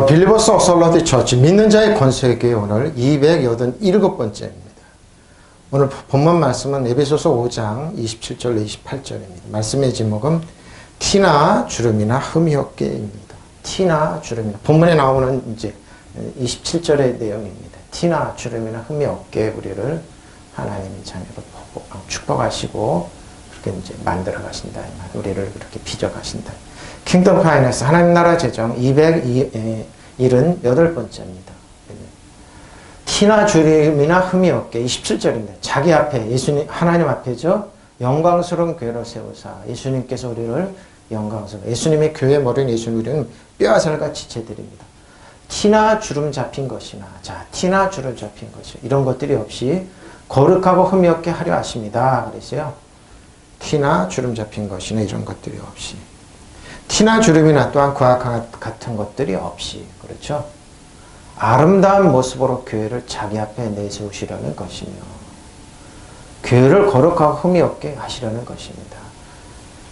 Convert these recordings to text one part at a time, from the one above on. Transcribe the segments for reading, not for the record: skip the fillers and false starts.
빌리버스 오솔로디 처치 믿는 자의 권세교회 오늘 287번째입니다. 오늘 본문 말씀은 에베소서 5장 27절 28절입니다. 말씀의 제목은 티나 주름이나 흠이 없게입니다. 티나 주름이나 본문에 나오는 이제 27절의 내용입니다. 티나 주름이나 흠이 없게 우리를 하나님의 자녀로 축복하시고 그렇게 이제 만들어 가신다. 우리를 그렇게 빚어 가신다. 킹덤 파이낸스 하나님 나라 재정 278번째입니다. 티나 주름이나 흠이 없게 27절입니다. 자기 앞에 예수님 하나님 앞에죠. 영광스러운 교회를 세우사 예수님께서 우리를 영광스러운 예수님의 교회 머리는 예수님 우리는 뼈와 살같이 재드립니다. 티나 주름 잡힌 것이나 자 티나 주름 잡힌 것이 이런 것들이 없이 거룩하고 흠이 없게 하려 하십니다. 그랬어요. 티나 주름 잡힌 것이나 이런 것들이 없이 티나 주름이나 또한 그와 같은 것들이 없이 그렇죠. 아름다운 모습으로 교회를 자기 앞에 내세우시려는 것이며 교회를 거룩하고 흠이 없게 하시려는 것입니다.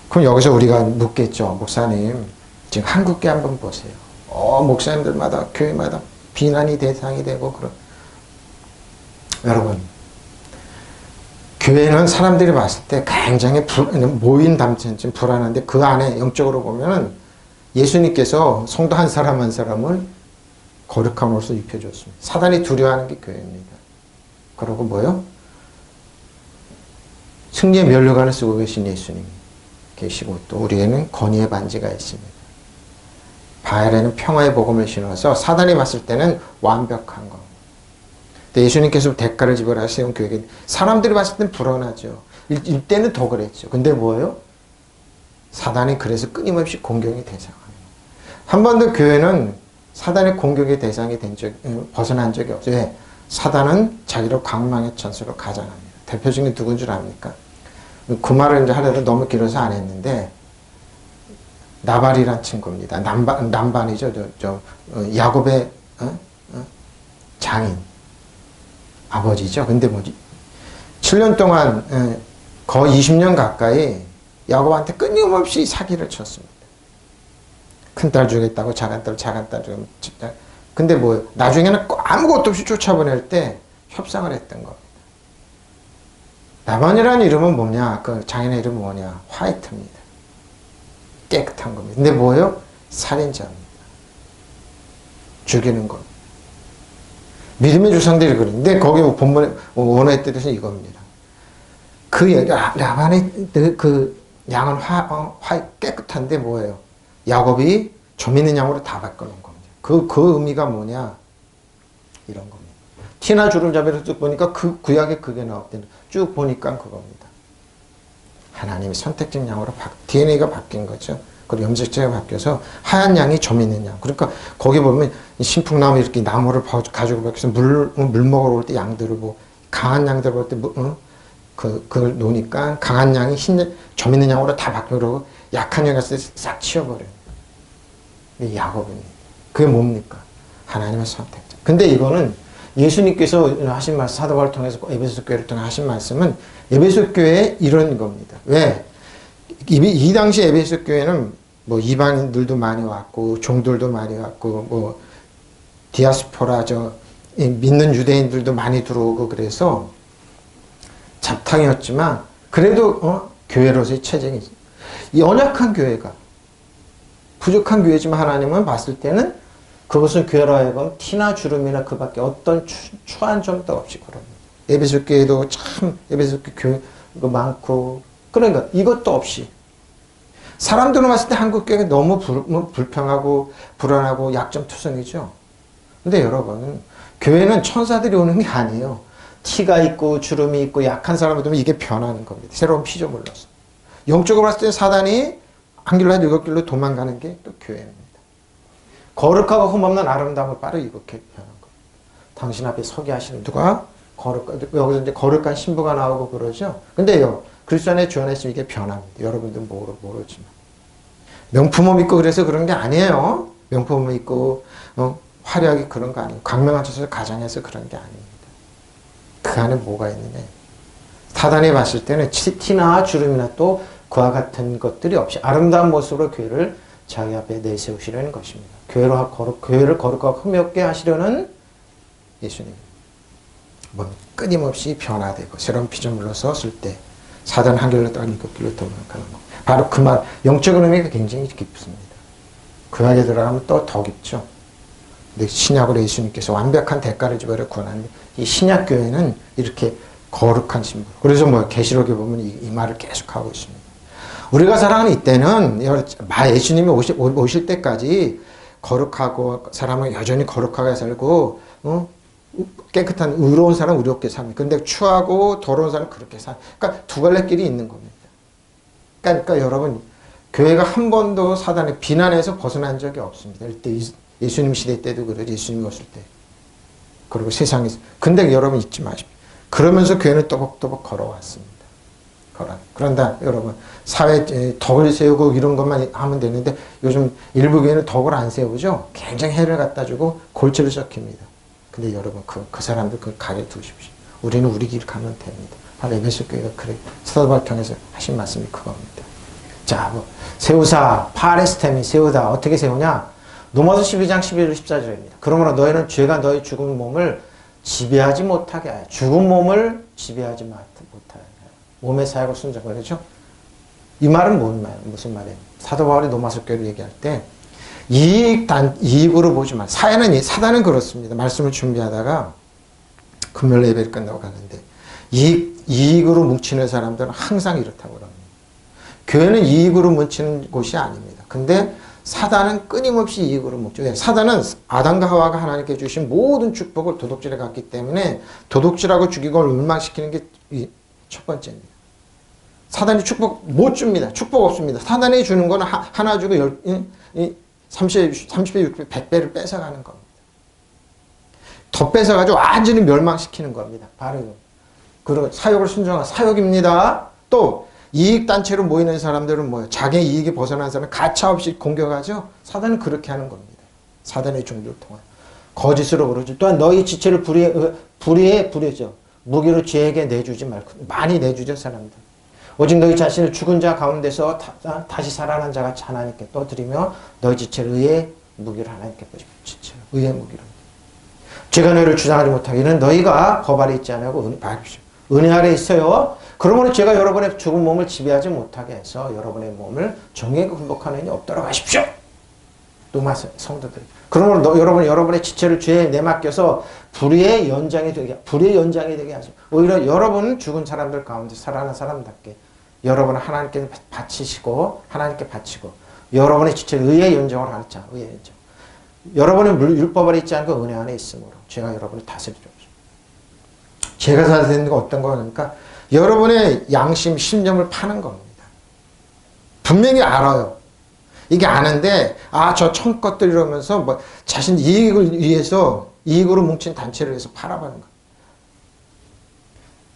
그럼 여기서 우리가 묻겠죠. 목사님 지금 한국교회 한번 보세요. 목사님들마다 교회마다 비난이 대상이 되고 그런 여러분 교회는 사람들이 봤을 때 굉장히 모인 담천쯤 불안한데 그 안에 영적으로 보면은 예수님께서 성도 한 사람 한 사람을 거룩한 옷을 입혀줬습니다. 사단이 두려워하는 게 교회입니다. 그리고 뭐요? 승리의 면류관을 쓰고 계신 예수님이 계시고 또 우리에는 권위의 반지가 있습니다. 발에는 평화의 복음을 신어서 사단이 봤을 때는 완벽한 거. 예수님께서 대가를 지불하여 세운 교회가 사람들이 봤을 땐 불안하죠. 이때는 더 그랬죠. 근데 뭐예요? 사단이 그래서 끊임없이 공격의 대상이에요. 한 번도 교회는 사단의 공격의 대상이 벗어난 적이 없어요. 왜? 사단은 자기를 광망의 천사로 가장합니다. 대표적인 누군 줄 압니까? 그 말을 이제 하려다 너무 길어서 안 했는데 나발이란 친구입니다. 남반이죠. 야곱의 장인. 아버지죠. 근데 뭐지? 7년 동안 거의 20년 가까이 야곱한테 끊임없이 사기를 쳤습니다. 큰딸 주겠다고 작은딸 주겠다. 근데 뭐 나중에는 아무것도 없이 쫓아보낼 때 협상을 했던 겁니다. 나반이라는 이름은 뭐냐? 그 장인의 이름은 뭐냐? 화이트입니다. 깨끗한 겁니다. 근데 뭐예요? 살인자입니다. 죽이는 겁니다. 믿음의 조상들이 그런데 거기 본문에 원어의 뜻은 이겁니다. 라반의 그 양은 깨끗한데 뭐예요? 야곱이 좀 있는 양으로 다 바꿔놓은 겁니다. 그 의미가 뭐냐? 이런 겁니다. 티나 주름잡이를 쭉 보니까 그 구약에 그게 나왔대요. 쭉 보니까 그겁니다. 하나님이 선택적 양으로 DNA가 바뀐 거죠. 그리고 염색체가 바뀌어서 하얀 양이 점 있는 양. 그러니까 거기 보면 신풍나무 이렇게 나무를 가지고 밖에서 물 먹으러 올 때 양들을 뭐 강한 양들 볼 때 그걸 놓으니까 강한 양이 점 있는 양으로 다 바뀌고 약한 양이 왔을 때 싹 치워버려요. 이게 야곱입니다. 그게 뭡니까? 하나님의 선택자. 근데 이거는 예수님께서 하신 말씀 사도 바울을 통해서 에베소 교회를 통해 하신 말씀은 에베소 교회에 이런 겁니다. 왜? 이 당시 에베소 교회는 뭐 이방인들도 많이 왔고 종들도 많이 왔고 뭐 디아스포라 믿는 유대인들도 많이 들어오고 그래서 잡탕이었지만 그래도 교회로서의 체증이 있어요. 이 연약한 교회가 부족한 교회지만 하나님은 봤을 때는 그것은 교회로 하여금 티나 주름이나 그 밖에 어떤 추한 점도 없이 그럽니다. 에베소 교회도 참 에베소 교회 많고 그러니까 이것도 없이 사람들은 봤을 때 한국 교회가 너무 불평하고 불안하고 약점투성이죠. 근데 여러분 교회는 천사들이 오는 게 아니에요. 티가 있고 주름이 있고 약한 사람을 두면 이게 변하는 겁니다. 새로운 피조물로서. 영적으로 봤을 때 사단이 한 길로 일곱 길로 도망가는 게 또 교회입니다. 거룩하고 흠없는 아름다움을 빠르게 이렇게 변한 겁니다. 당신 앞에 서게 하시는 누가? 여기서 이제 거룩한 신부가 나오고 그러죠. 근데요. 그리스도 안에 주 안에 있으면 이게 변합니다. 여러분들 모르지만. 명품을 입고 그래서 그런 게 아니에요. 명품을 입고 화려하게 그런 거 아니에요. 광명한 척을 가장해서 그런 게 아닙니다. 그 안에 뭐가 있느냐. 사단이 봤을 때는 티나 주름이나 또 그와 같은 것들이 없이 아름다운 모습으로 교회를 자기 앞에 내세우시려는 것입니다. 교회를 거룩하고 흠이 없게 하시려는 예수님. 뭐 끊임없이 변화되고 새로운 피조물로 섰을 때 사단 한결로 딱 일곱길로 도망가는 거. 바로 그 말, 영적인 의미가 굉장히 깊습니다. 그 안에 들어가면 또 더 깊죠. 근데 신약으로 예수님께서 완벽한 대가를 지불해 구원하는 이 신약 교회는 이렇게 거룩한 신분. 그래서 뭐 계시록에 보면 이 말을 계속하고 있습니다. 우리가 살아가는 이때는 예수님이 오실 때까지 거룩하고 사람은 여전히 거룩하게 살고 깨끗한 의로운 사람 의롭게 삽니다. 근데 추하고 더러운 사람 그렇게 살. 그러니까 두 갈래 길이 있는 겁니다. 그러니까 여러분 교회가 한 번도 사단의 비난에서 벗어난 적이 없습니다. 이때 예수님 시대 때도 그래요. 예수님이 오실 때. 그리고 세상에서. 근데 여러분 잊지 마십시오. 그러면서 교회는 또박또박 걸어왔습니다. 그런다 여러분 사회에 덕을 세우고 이런 것만 하면 되는데 요즘 일부 교회는 덕을 안 세우죠. 굉장히 해를 갖다 주고 골치를 썩힙니다. 근데 여러분 그 사람들 그 가게 두십시오. 우리는 우리 길 가면 됩니다. 바로 에베소 교회가 그래 사도 바울을 통해서 하신 말씀이 그겁니다. 자, 뭐 세우사 파레스템이 세우다 어떻게 세우냐? 로마서 12장 11절 14절입니다. 그러므로 너희는 죄가 너희 죽은 몸을 지배하지 못하게 하여 죽은 몸을 지배하지 못하게 몸의 사역을 순종하고 그렇죠? 이 말은 무슨 말이에요? 사도 바울이 로마서 교회를 얘기할 때 이익으로 보지 마. 사단은 그렇습니다. 말씀을 준비하다가 금요일 예배를 끝나고 가는데 이익으로 뭉치는 사람들은 항상 이렇다고 합니다. 교회는 이익으로 뭉치는 곳이 아닙니다. 근데 사단은 끊임없이 이익으로 뭉쳐요. 사단은 아담과 하와가 하나님께 주신 모든 축복을 도둑질해 갔기 때문에 도둑질하고 죽이고 멸망시키는 게 첫 번째입니다. 사단이 축복 못 줍니다. 축복 없습니다. 사단이 주는 거는 하나 주고 30배, 60배, 100배를 뺏어가는 겁니다. 더 뺏어가지고 완전히 멸망시키는 겁니다. 바로 그리고 사욕을 순종한 사욕입니다. 또 이익단체로 모이는 사람들은 뭐예요? 자기 이익에 벗어난 사람은 가차없이 공격하죠. 사단은 그렇게 하는 겁니다. 사단의 종교를 통해 거짓으로 그러죠. 또한 너희 지체를 불의죠. 무기로 죄에게 내주지 말고 많이 내주죠 사람들. 오직 너희 자신을 죽은 자 가운데서 다시 살아난 자같이 하나님께 떠드리며 너희 지체를 의의 무기로 하나님께 보십시오. 의의 무기로. 죄가 너희를 주장하지 못하게 이는 너희가 법 아래 있지 않냐고 은혜 아래 있어요. 그러므로 제가 여러분의 죽은 몸을 지배하지 못하게 해서 여러분의 몸을 정의에 굴복하는 일이 없도록 하십시오. 또 성도들. 그러므로 여러분의 지체를 죄에 내맡겨서 불의의 연장이 되게 하십시오. 오히려 여러분은 죽은 사람들 가운데 살아난 사람답게 여러분은 하나님께 바치고 여러분의 지체를 의의 연정을 하는 자, 의의 연정. 여러분의 율법 아래 있지 않고 은혜 안에 있으므로 제가 여러분을 다스리죠. 제가 다스리는 건 어떤 거니까 여러분의 양심, 신념을 파는 겁니다. 분명히 알아요. 이게 아는데 저 청것들 이러면서 뭐 자신 이익을 위해서 이익으로 뭉친 단체를 위해서 팔아버는 거예요.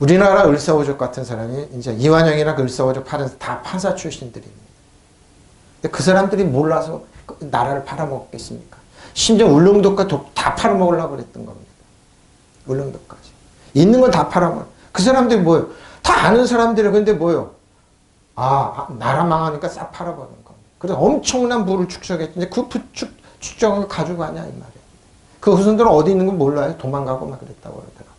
우리나라 을사오족 같은 사람이 이제 이완영이나 그 을사오족 파는 다 판사 출신들입니다. 근데 그 사람들이 몰라서 나라를 팔아먹겠습니까? 심지어 울릉도까지 다 팔아먹으려고 그랬던 겁니다. 울릉도까지. 있는 건 다 팔아먹어. 그 사람들이 뭐예요? 다 아는 사람들이 근데 뭐예요? 나라 망하니까 싹 팔아버리는 겁니다. 그래서 엄청난 부를 축적했는데 그 축적을 가지고 가냐 이 말이에요. 그 후손들은 어디 있는 건 몰라요. 도망가고 막 그랬다고 그러더라고요.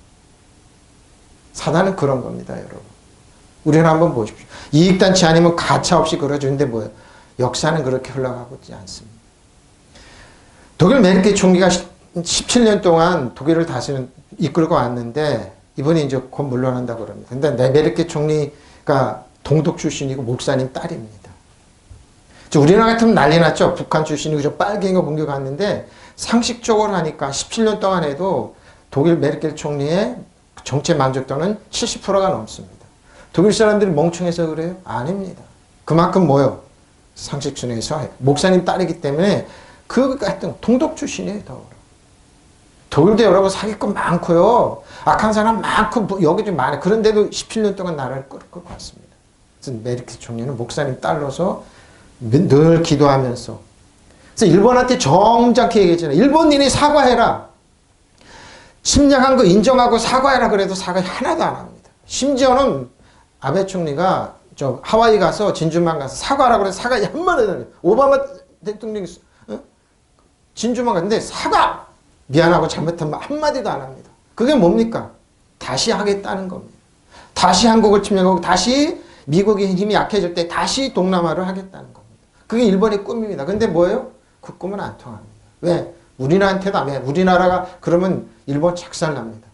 사단은 그런 겁니다, 여러분. 우리는 한번 보십시오. 이익단체 아니면 가차없이 그려주는데 뭐예요? 역사는 그렇게 흘러가고 있지 않습니다. 독일 메르켈 총리가 17년 동안 독일을 이끌고 왔는데 이번에 이제 곧 물러난다고 그럽니다. 근데 메르켈 총리가 동독 출신이고 목사님 딸입니다. 우리나라 같으면 난리 났죠. 북한 출신이고 빨갱이가 공격했는데 상식적으로 하니까 17년 동안 해도 독일 메르켈 총리의 정치 만족도는 70%가 넘습니다. 독일 사람들이 멍청해서 그래요? 아닙니다. 그만큼 뭐요? 상식순에서 목사님 딸이기 때문에 그 같은 동독 출신이에요. 독일도 여러분 사기꾼 많고요. 악한 사람 많고 여기 좀 많아요. 그런데도 17년 동안 나라를 끌고 왔습니다. 그래서 메르켈 총리는 목사님 딸로서 늘 기도하면서 그래서 일본한테 정작게 얘기했잖아요. 일본인이 사과해라. 침략한 거 인정하고 사과해라 그래도 사과 하나도 안 합니다. 심지어는 아베 총리가 하와이 가서 진주만 가서 사과하라 그래서 사과 한마디도 안 해요. 오바마 대통령이 진주만 갔는데 사과! 미안하고 잘못한 말 한마디도 안 합니다. 그게 뭡니까? 다시 하겠다는 겁니다. 다시 한국을 침략하고 다시 미국의 힘이 약해질 때 다시 동남아를 하겠다는 겁니다. 그게 일본의 꿈입니다. 근데 뭐예요? 그 꿈은 안 통합니다. 왜? 우리나라한테도 안 해. 우리나라가 그러면 일본 착살납니다.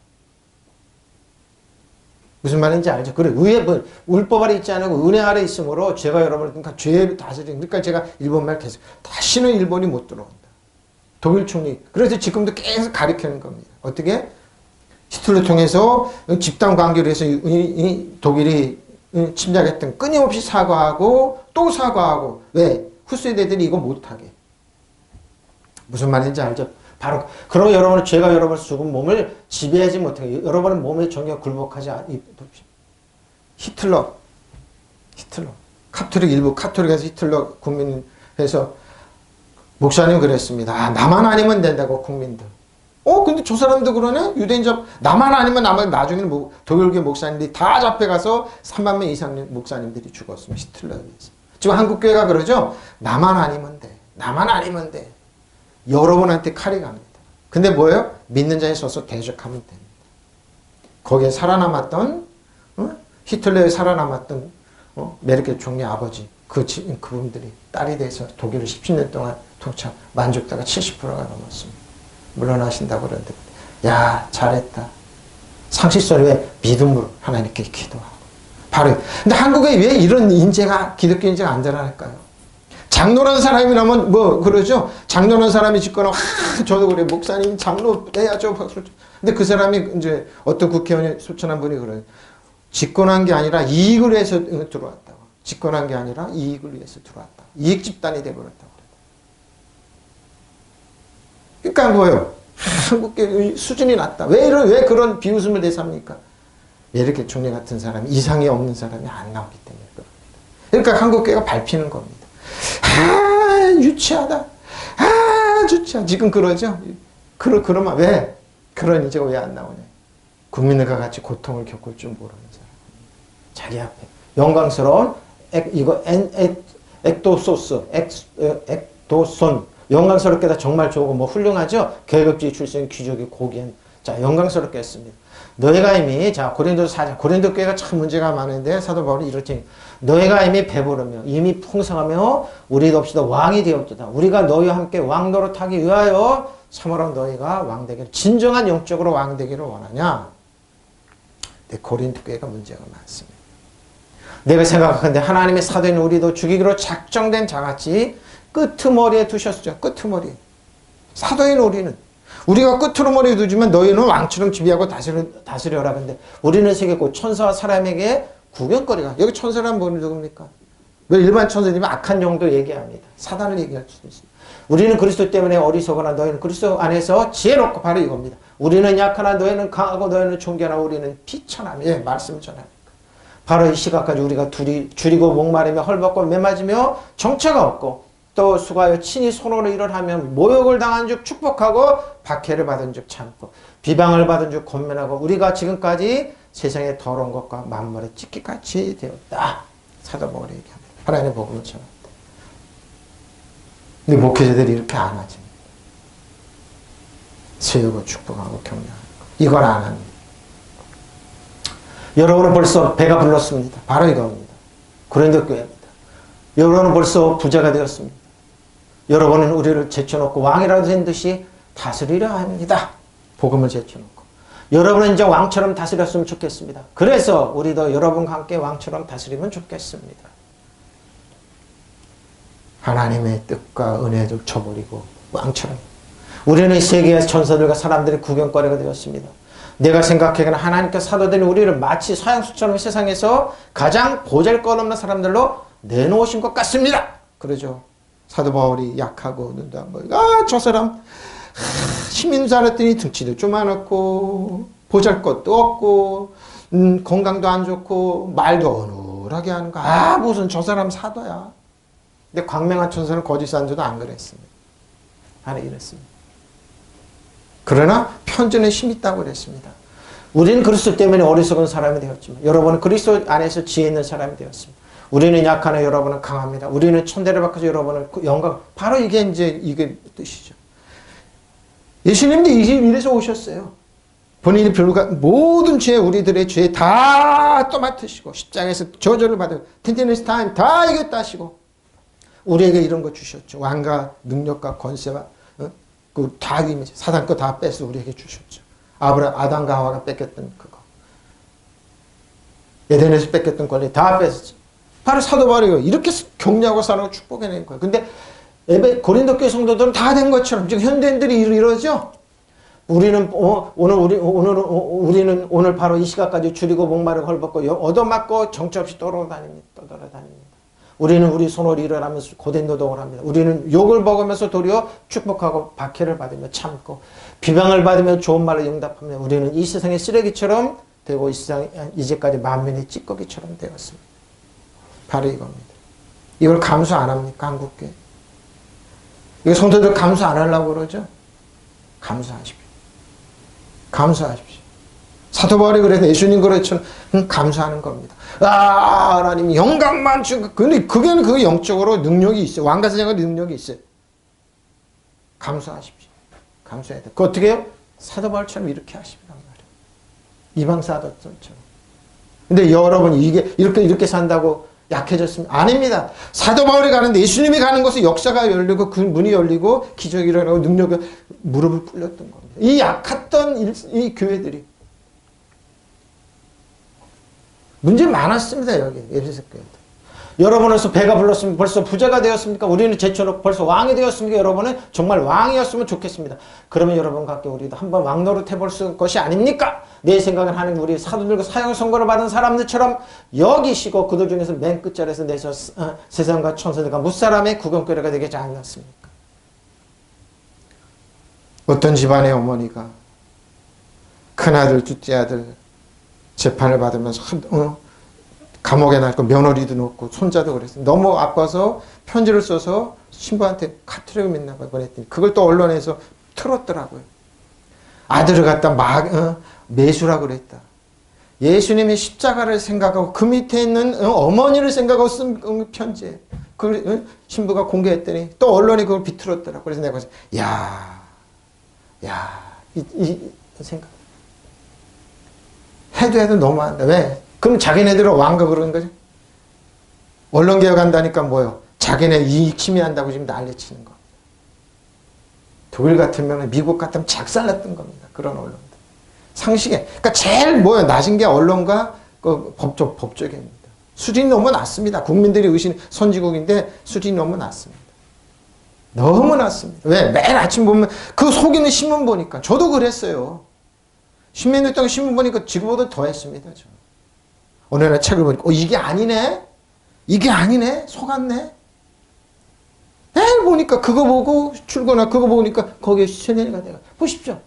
무슨 말인지 알죠? 그래, 위에 뭐, 율법 아래 있지 않고 은혜 아래 있으므로 제가 여러분을, 그러니까 죄를 다스리는, 그러니까 제가 일본말 계속, 다시는 일본이 못 들어온다. 독일 총리. 그래서 지금도 계속 가리키는 겁니다. 어떻게? 히틀러 통해서 집단 관계로 해서 독일이 침략했던 끊임없이 사과하고 또 사과하고. 왜? 후세대들이 이거 못하게. 무슨 말인지 알죠? 바로 그러면 여러분은 죄가 여러분의 죽은 몸을 지배하지 못하게 여러분의 몸에 전혀 굴복하지 히틀러 카톨릭 일부 카톨릭에서 히틀러 국민에서 목사님 그랬습니다. 아, 나만 아니면 된다고 국민들. 근데 저 사람도 그러네? 유대인잡 나만 아니면 나중에는 독일계 목사님들이 다 잡혀가서 3만 명 이상 목사님들이 죽었습니다. 히틀러에 의해서. 지금 한국교회가 그러죠? 나만 아니면 돼. 나만 아니면 돼. 여러분한테 칼이 갑니다. 근데 뭐예요? 믿는 자에 서서 대적하면 됩니다. 거기에 살아남았던 히틀러에 살아남았던 메르켈 총리 아버지 그분들이 딸이 돼서 독일을 17년 동안 통치 만족도가 70%가 넘었습니다. 물러나신다고 그러는데 야 잘했다. 상식적으로 왜 믿음으로 하나님께 기도하고 바로 근데 한국에 왜 이런 인재가 기독교 인재가 안 자랄까요? 장로라는 사람이라면 뭐 그러죠. 장로라는 사람이 짓거나 저도 그래 목사님 장로 해야죠. 근데 그 사람이 이제 어떤 국회의원이 소천한 분이 그래요. 집권한 게 아니라 이익을 위해서 들어왔다고. 집권한 게 아니라 이익을 위해서 들어왔다. 이익 집단이 돼버렸다고. 그러니까 뭐예요? 한국계 수준이 낮다. 왜 그런 비웃음을 대삽니까? 메르켈 총리 같은 사람이 이상이 없는 사람이 안 나오기 때문에 그럽니다. 그러니까 한국계가 밟히는 겁니다. 유치하다. 유치하다. 지금 그러죠? 그러면 왜? 그런 인재가 왜 안 나오냐? 국민들과 같이 고통을 겪을 줄 모르는 사람. 자기 앞에 영광스러운 액도손 영광스럽게다 정말 좋고 뭐 훌륭하죠? 계급주의 출신 귀족의 고귀한 자 영광스럽게 했습니다. 너희가 이미 자 고린도서 4장 고린도 교회가 참 문제가 많은데 사도 바울은 이렇게 너희가 이미 배부르며 이미 풍성하며 우리도 없이도 왕이 되었도다. 우리가 너희와 함께 왕 노릇하기 위하여 참으로 너희가 왕 되기를 진정한 영적으로 왕 되기를 원하냐? 근데 고린도 교회가 문제가 많습니다. 내가 생각하건대 하나님의 사도인 우리도 죽이기로 작정된 자같이 끄트머리에 두셨죠. 끄트머리. 사도인 우리가 끄트머리에 두지만 너희는 왕처럼 지배하고 다스려라. 근데 우리는 세계고 천사와 사람에게 구경거리가. 여기 천사란 뭐는 누굽니까? 왜 일반 천사님은 악한 영도 얘기합니다. 사단을 얘기할 수도 있습니다. 우리는 그리스도 때문에 어리석거나 너희는 그리스도 안에서 지혜롭고 바로 이겁니다. 우리는 약하나 너희는 강하고 너희는 존귀하나 우리는 비천하며 예, 말씀을 전합니다. 바로 이 시각까지 우리가 둘이 줄이고 목마르며 헐벗고 매맞으며 정처가 없고 또 수고하여 친히 손으로 일을 하며 모욕을 당한 즉 축복하고 박해를 받은 즉 참고 비방을 받은 즉 권면하고 우리가 지금까지 세상의 더러운 것과 만물의 찢기같이 되었다. 사도 바울이 얘기합니다. 하나님의 복음을 전합니다. 근데 목회자들이 이렇게 안 하지. 세우고 축복하고 격려하는 거. 이걸 안 합니다. 여러분은 벌써 배가 불렀습니다. 바로 이겁니다. 고린도 교회입니다. 여러분은 벌써 부자가 되었습니다. 여러분은 우리를 제쳐놓고 왕이라도 된 듯이 다스리려 합니다. 복음을 제쳐놓고. 여러분은 이제 왕처럼 다스렸으면 좋겠습니다. 그래서 우리도 여러분과 함께 왕처럼 다스리면 좋겠습니다. 하나님의 뜻과 은혜를 저버리고 왕처럼. 우리는 세계의 천사들과 사람들의 구경거리가 되었습니다. 내가 생각하기에는 하나님께서 사도된 우리를 마치 서양수처럼 세상에서 가장 보잘것없는 사람들로 내놓으신 것 같습니다. 그러죠. 사도 바울이 약하고 눈도 안 보이고 저 사람 힘있는 줄 알았더니 등치도 조그맣고 보잘것도 없고 건강도 안 좋고 말도 어눌하게 하는 거. 무슨 저 사람 사도야. 근데 광명한 천사는 거짓 산자도 안 그랬습니다. 아니 이랬습니다. 그러나 편전에 힘이 있다고 그랬습니다. 우리는 그리스도 때문에 어리석은 사람이 되었지만 여러분은 그리스도 안에서 지혜 있는 사람이 되었습니다. 우리는 약하나 여러분은 강합니다. 우리는 천대를 바꿔서 여러분은 영광. 바로 이게 뜻이죠. 예수님도 이래서 오셨어요. 본인이 모든 죄, 우리들의 죄 다 떠맡으시고 십자가에서 저주를 받으고 텐테니스 타임 다 이겼다 하시고 우리에게 이런 거 주셨죠. 왕과 능력과 권세와 다 사단 거 다 뺏어 우리에게 주셨죠. 아담과 하와가 뺏겼던 그거. 에덴에서 뺏겼던 권리 다 뺏었죠. 바로 사도 바울이 이렇게 격려하고 사랑하고 축복해낸 거예요. 근데 고린도 교회 성도들은 다 된 것처럼 지금 현대인들이 이러죠. 우리는 오늘 바로 이 시각까지 줄이고 목마르고 헐벗고 얻어맞고 정처없이 떠돌아다닙니다. 우리는 우리 손을 일어나면서 고된 노동을 합니다. 우리는 욕을 먹으면서 도리어 축복하고 박해를 받으며 참고 비방을 받으며 좋은 말로 응답합니다. 우리는 이 세상의 쓰레기처럼 되고 이 세상 이제까지 만민의 찌꺼기처럼 되었습니다. 바로 이겁니다. 이걸 감수 안 합니까? 한국교회. 이거 성도들 감수 안 하려고 그러죠? 감수하십시오. 감수하십시오. 사도 바울이 그래서 예수님 그랬죠. 감수하는 겁니다. 하나님 영광만 주고 근데 그게 영적으로 능력이 있어요. 왕과 사장의 능력이 있어요. 감수하십시오. 감수해야 돼. 그 어떻게 해요? 사도 바울처럼 이렇게 하시란 말이에요. 이방 사도처럼. 근데 여러분 이렇게 산다고 약해졌습니다. 아닙니다. 사도 바울이 가는데 예수님이 가는 곳에 역사가 열리고 그 문이 열리고 기적이 일어나고 능력이 무릎을 꿇렸던 겁니다. 이 약했던 이 교회들이 문제 많았습니다. 여기 에베소 교회도. 여러분에서 배가 불렀으면 벌써 부자가 되었습니까? 우리는 제쳐놓고 벌써 왕이 되었습니까? 여러분은 정말 왕이었으면 좋겠습니다. 그러면 여러분과 함께 우리도 한번 왕노릇 해볼 것이 아닙니까? 내 생각은 하는 우리 사도들과 사형 선고를 받은 사람들처럼 여기시고 그들 중에서 맨 끝자리에서 내서 세상과 천사들과 무사람의 구경거리가 되겠지 않았습니까? 어떤 집안의 어머니가 큰아들, 둘째아들 재판을 받으면서 감옥에 넣고 며느리도 넣고 손자도 그랬어요. 너무 아파서 편지를 써서 신부한테 카트레고 믿나 봐 보냈더니 그걸 또 언론에서 틀었더라고요. 아들을 갖다 매수라고 그랬다. 예수님이 십자가를 생각하고 그 밑에 있는 어머니를 생각하고 쓴 편지예요. 그 신부가 공개했더니 또 언론이 그걸 비틀었더라고요. 그래서 내가 이 생각 해도 너무한다. 왜? 그럼 자기네들은 왕가 그러는 거죠. 언론개혁한다니까 뭐요? 자기네 이익 침해한다고 지금 난리치는 겁니다. 독일 같으면 미국 같으면 작살났던 겁니다. 그런 언론들. 상식에. 그러니까 제일 낮은 게 언론과 그 법조계입니다. 수준이 너무 낮습니다. 국민들이 의심 선진국인데 수준이 너무 낮습니다. 너무 낮습니다. 왜? 매일 아침 보면 그 속이는 신문 보니까. 저도 그랬어요. 10몇 년 동안 신문 보니까 지금보다 더 했습니다. 저. 어느 날 책을 보니까 이게 아니네? 이게 아니네? 속았네? 매일 보니까 그거 보고 출근하 그거 보니까 거기에 세뇌가 돼요. 보십시오.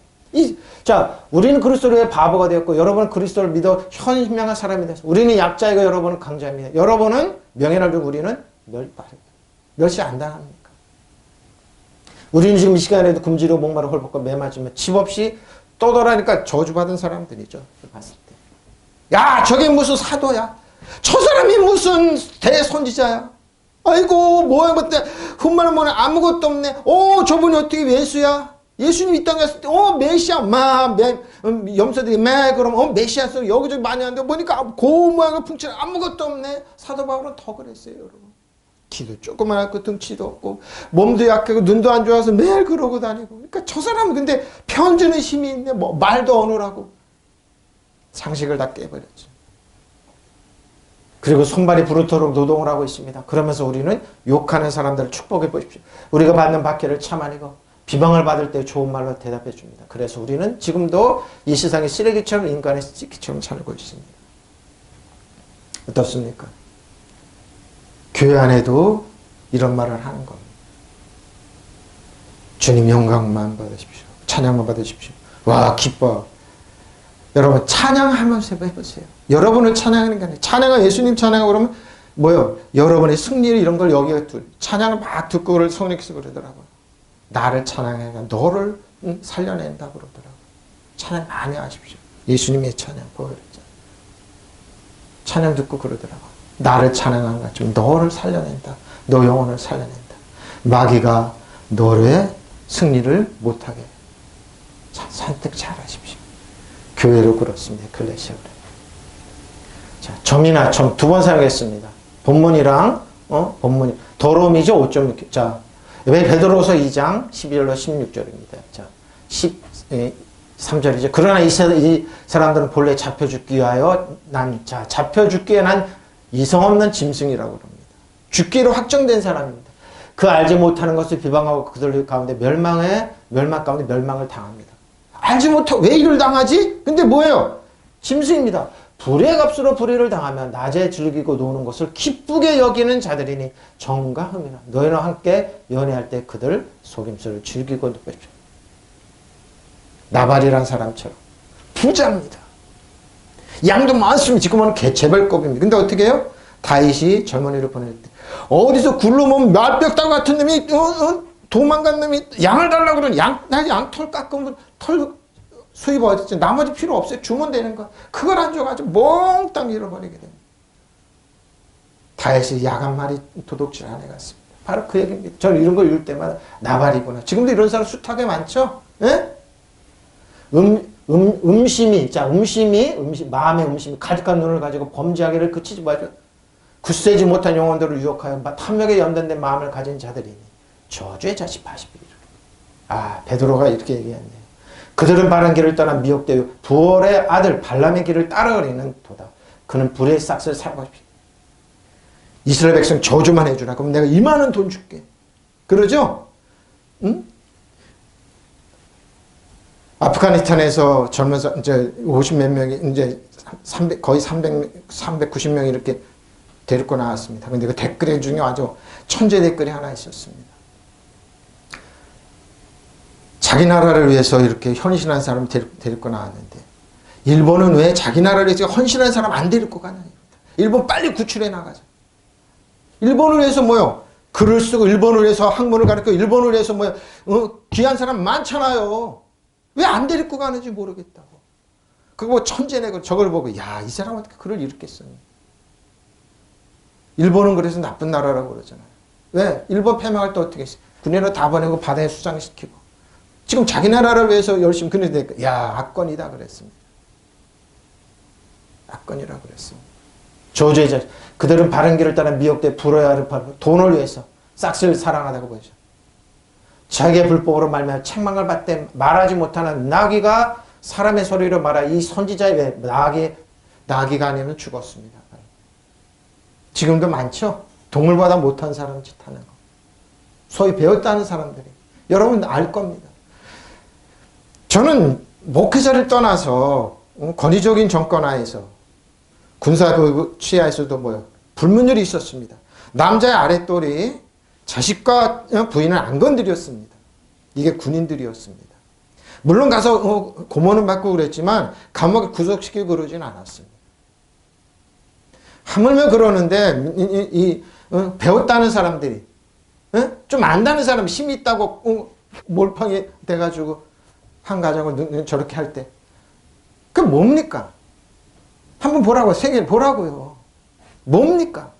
우리는 그리스도의 바보가 되었고 여러분은 그리스도를 믿어 현명한 사람이 됐어요. 우리는 약자이고 여러분은 강자입니다. 여러분은 명예를 주고 우리는 멸시 안 당합니까? 우리는 지금 이 시간에도 금지로 목마르 헐벗고 매맞으며 집 없이 떠돌아니까 저주받은 사람들이죠. 봤을 때. 야, 저게 무슨 사도야? 저 사람이 무슨 대선지자야? 아이고, 뭐야, 그때 흠말은 뭐냐, 아무것도 없네. 저분이 어떻게 예수야? 예수님 이 땅에 왔을 때, 메시아, 염소들이 그럼, 메시아서 여기저기 많이 하는데, 보니까 고모양을 풍치는 아무것도 없네. 사도 바울은 더 그랬어요, 여러분. 키도 조그만하고 등치도 없고 몸도 약하고 눈도 안 좋아서 매일 그러고 다니고. 그러니까 저 사람은 근데 편주는 힘이 있네. 말도 어눌하고 상식을 다 깨버렸죠. 그리고 손발이 부르도록 노동을 하고 있습니다. 그러면서 우리는 욕하는 사람들을 축복해 보십시오. 우리가 받는 박해를 참아내고 비방을 받을 때 좋은 말로 대답해 줍니다. 그래서 우리는 지금도 이 세상의 쓰레기처럼 인간의 쓰레기처럼 살고 있습니다. 어떻습니까? 교회 안에도 이런 말을 하는 겁니다. 주님 영광만 받으십시오. 찬양만 받으십시오. 와, 기뻐. 여러분 찬양하면서 해보세요. 여러분을 찬양하는 게 아니에요. 찬양은 예수님 찬양하고 그러면 뭐요? 여러분의 승리를 이런 걸 여기에 찬양을 막 듣고 그걸 성령께서 그러더라고요. 나를 찬양해. 너를 살려낸다 그러더라고요. 찬양 많이 하십시오. 예수님의 찬양 보여드렸잖아요. 찬양 듣고 그러더라고요. 나를 찬양하는 것처럼 너를 살려낸다. 너 영혼을 살려낸다. 마귀가 너의 승리를 못하게. 선택 잘 하십시오. 교회로 그렇습니다. 클래식으로. 자, 점이나 점 두 번 사용했습니다. 본문이랑, 본문이. 더러움이죠, 5.6. 자, 왜 베드로서 2장 12절로 16절입니다. 자, 13절이죠. 그러나 이 사람들은 본래 잡혀 죽기 위하여 잡혀 죽기 위해 난 이성 없는 짐승이라고 그럽니다. 죽기로 확정된 사람입니다. 그 알지 못하는 것을 비방하고 그들 가운데 멸망 가운데 멸망을 당합니다. 알지 못하고 왜 이를 당하지? 근데 뭐예요? 짐승입니다. 불의 값으로 불의를 당하면 낮에 즐기고 노는 것을 기쁘게 여기는 자들이니 정과 흠이나 너희는 함께 연애할 때 그들 속임수를 즐기고 누구죠? 나발이란 사람처럼 부자입니다. 양도 많습니다. 지금은 개체별급입니다. 근데 어떻게 해요? 다윗이 젊은이를 보낼 때 어디서 굴러온 말벽당 같은 놈이 도망간 놈이 양을 달라고 그러는 양털 깎으면 털 수입 어딨지? 나머지 필요 없어요. 주면 되는 거. 그걸 안 줘가지고 몽땅 잃어버리게 됩니다. 다윗이 약 한 마리 도둑질 안 해갔습니다. 바로 그 얘기입니다. 저는 이런 걸 읽을 때마다 나발이구나. 지금도 이런 사람 숱하게 많죠? 예? 음심이, 마음의 음심이 가득한 눈을 가지고 범죄하기를 그치지 말고 굳세지 못한 영혼들을 유혹하여 탐욕에 연단된 마음을 가진 자들이니 저주의 자식하시리라. 아, 베드로가 이렇게 얘기했네요. 그들은 바른 길을 떠나 미혹되어 부올의 아들 발람의 길을 따르는 도다. 그는 불의 싹을 사고 싶다. 이스라엘 백성 저주만 해주라. 그럼 내가 이만한 돈 줄게. 그러죠? 응? 아프가니스탄에서 젊은 이제 50몇 명이 이제 거의 390명이 이렇게 데리고 나왔습니다. 근데 그 댓글 중에 아주 천재 댓글이 하나 있었습니다. 자기 나라를 위해서 이렇게 헌신한 사람 데리고 나왔는데 일본은 왜 자기 나라를 위해서 헌신한 사람 안 데리고 가냐. 일본 빨리 구출해 나가자. 일본을 위해서 뭐요? 글을 쓰고 일본을 위해서 학문을 가르치고 일본을 위해서 뭐요? 귀한 사람 많잖아요. 왜 안 데리고 가는지 모르겠다고. 그거 천재네. 저걸 보고 야, 이 사람 어떻게 글을 이렇게 썼냐. 일본은 그래서 나쁜 나라라고 그러잖아요. 왜? 일본 패망할 때 어떻게 했어요? 군인을 다 보내고 바다에 수장시키고 지금 자기 나라를 위해서 열심히 그랬는데 야, 악권이다 그랬습니다. 악권이라 그랬습니다. 저주의 자식. 그들은 바른 길을 따라 미혹돼 불어야 돈을 위해서 싹쓸 사랑하다고 보죠. 자기의 불법으로 말미암아 책망을 받되 말하지 못하는 나귀가 사람의 소리로 말하 이 선지자의 나귀가 아니면 죽었습니다. 지금도 많죠? 동물보다 못한 사람 짓 하는 거. 소위 배웠다는 사람들이. 여러분 알 겁니다. 저는 목회자를 떠나서 권위적인 정권 하에서 군사 취하에서도 뭐요? 불문율이 있었습니다. 남자의 아랫돌이 자식과 부인을 안 건드렸습니다. 이게 군인들이었습니다. 물론 가서 고문은 받고 그랬지만 감옥에 구속시키고 그러진 않았습니다. 하물며 그러는데 배웠다는 사람들이 좀 안다는 사람 힘이 있다고 몰빵이 돼가지고 한 가정을 저렇게 할 때 그게 뭡니까? 한번 보라고요. 세계를 보라고요. 뭡니까?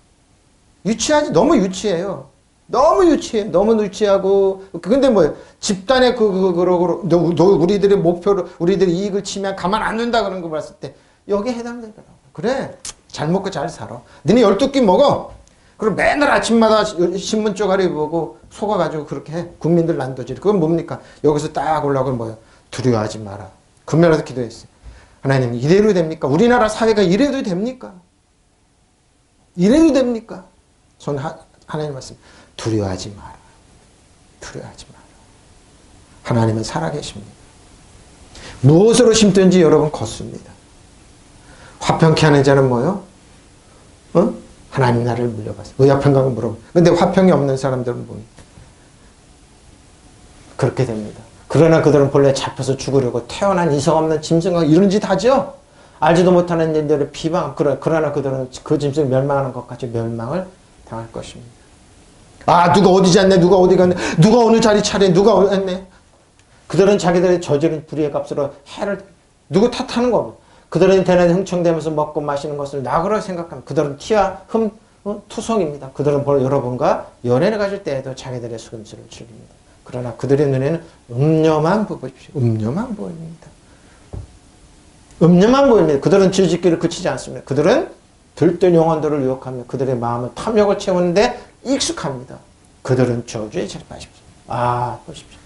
유치하지. 너무 유치해요. 너무 유치해. 너무 유치하고. 근데 뭐예요? 집단의 그러고 우리들의 목표를 우리들의 이익을 치면 가만 안 둔다 그런 거 봤을 때 여기에 해당되더라고요. 그래. 잘 먹고 잘 살아. 너네 12끼 먹어. 그리고 맨날 아침마다 신문 쪼가리 보고 속아가지고 그렇게 해. 국민들 난도질. 그건 뭡니까? 여기서 딱 올라오고 뭐예요? 두려워하지 마라. 금메라도 기도했어요. 하나님 이래도 됩니까? 우리나라 사회가 이래도 됩니까? 이래도 됩니까? 하나님 말씀. 두려워하지 마라. 두려워하지 마라. 하나님은 살아계십니다. 무엇으로 심든지 여러분 걷습니다. 화평케 하는 자는 뭐요? 하나님 나를 물려봤어요. 의화평강을 물어봐. 근데 화평이 없는 사람들은 뭡니까? 그렇게 됩니다. 그러나 그들은 본래 잡혀서 죽으려고 태어난 이성 없는 짐승과 이런 짓 하죠? 알지도 못하는 일들을 비방, 그러나 그들은 그 짐승을 멸망하는 것 같이 멸망을 당할 것입니다. 아, 누가 어디 잤네, 누가 어디 갔네, 누가 어느 자리 차례, 누가 어디 했네. 그들은 자기들의 저지른 불의의 값으로 해를, 누구 탓하는 겁니다. 그들은 대낮에 흥청대면서 먹고 마시는 것을 낙으로 생각합니다. 그들은 티와 투성입니다. 그들은 여러분과 연애를 가질 때에도 자기들의 속임수를 즐깁니다. 그러나 그들의 눈에는 음녀만 보십시오. 음녀만 보입니다. 음녀만 보입니다. 그들은 지어짓기를 그치지 않습니다. 그들은 들뜬 영혼들을 유혹하며 그들의 마음은 탐욕을 채우는데 익숙합니다. 그들은 저주에 자립하십시오. 보십시오.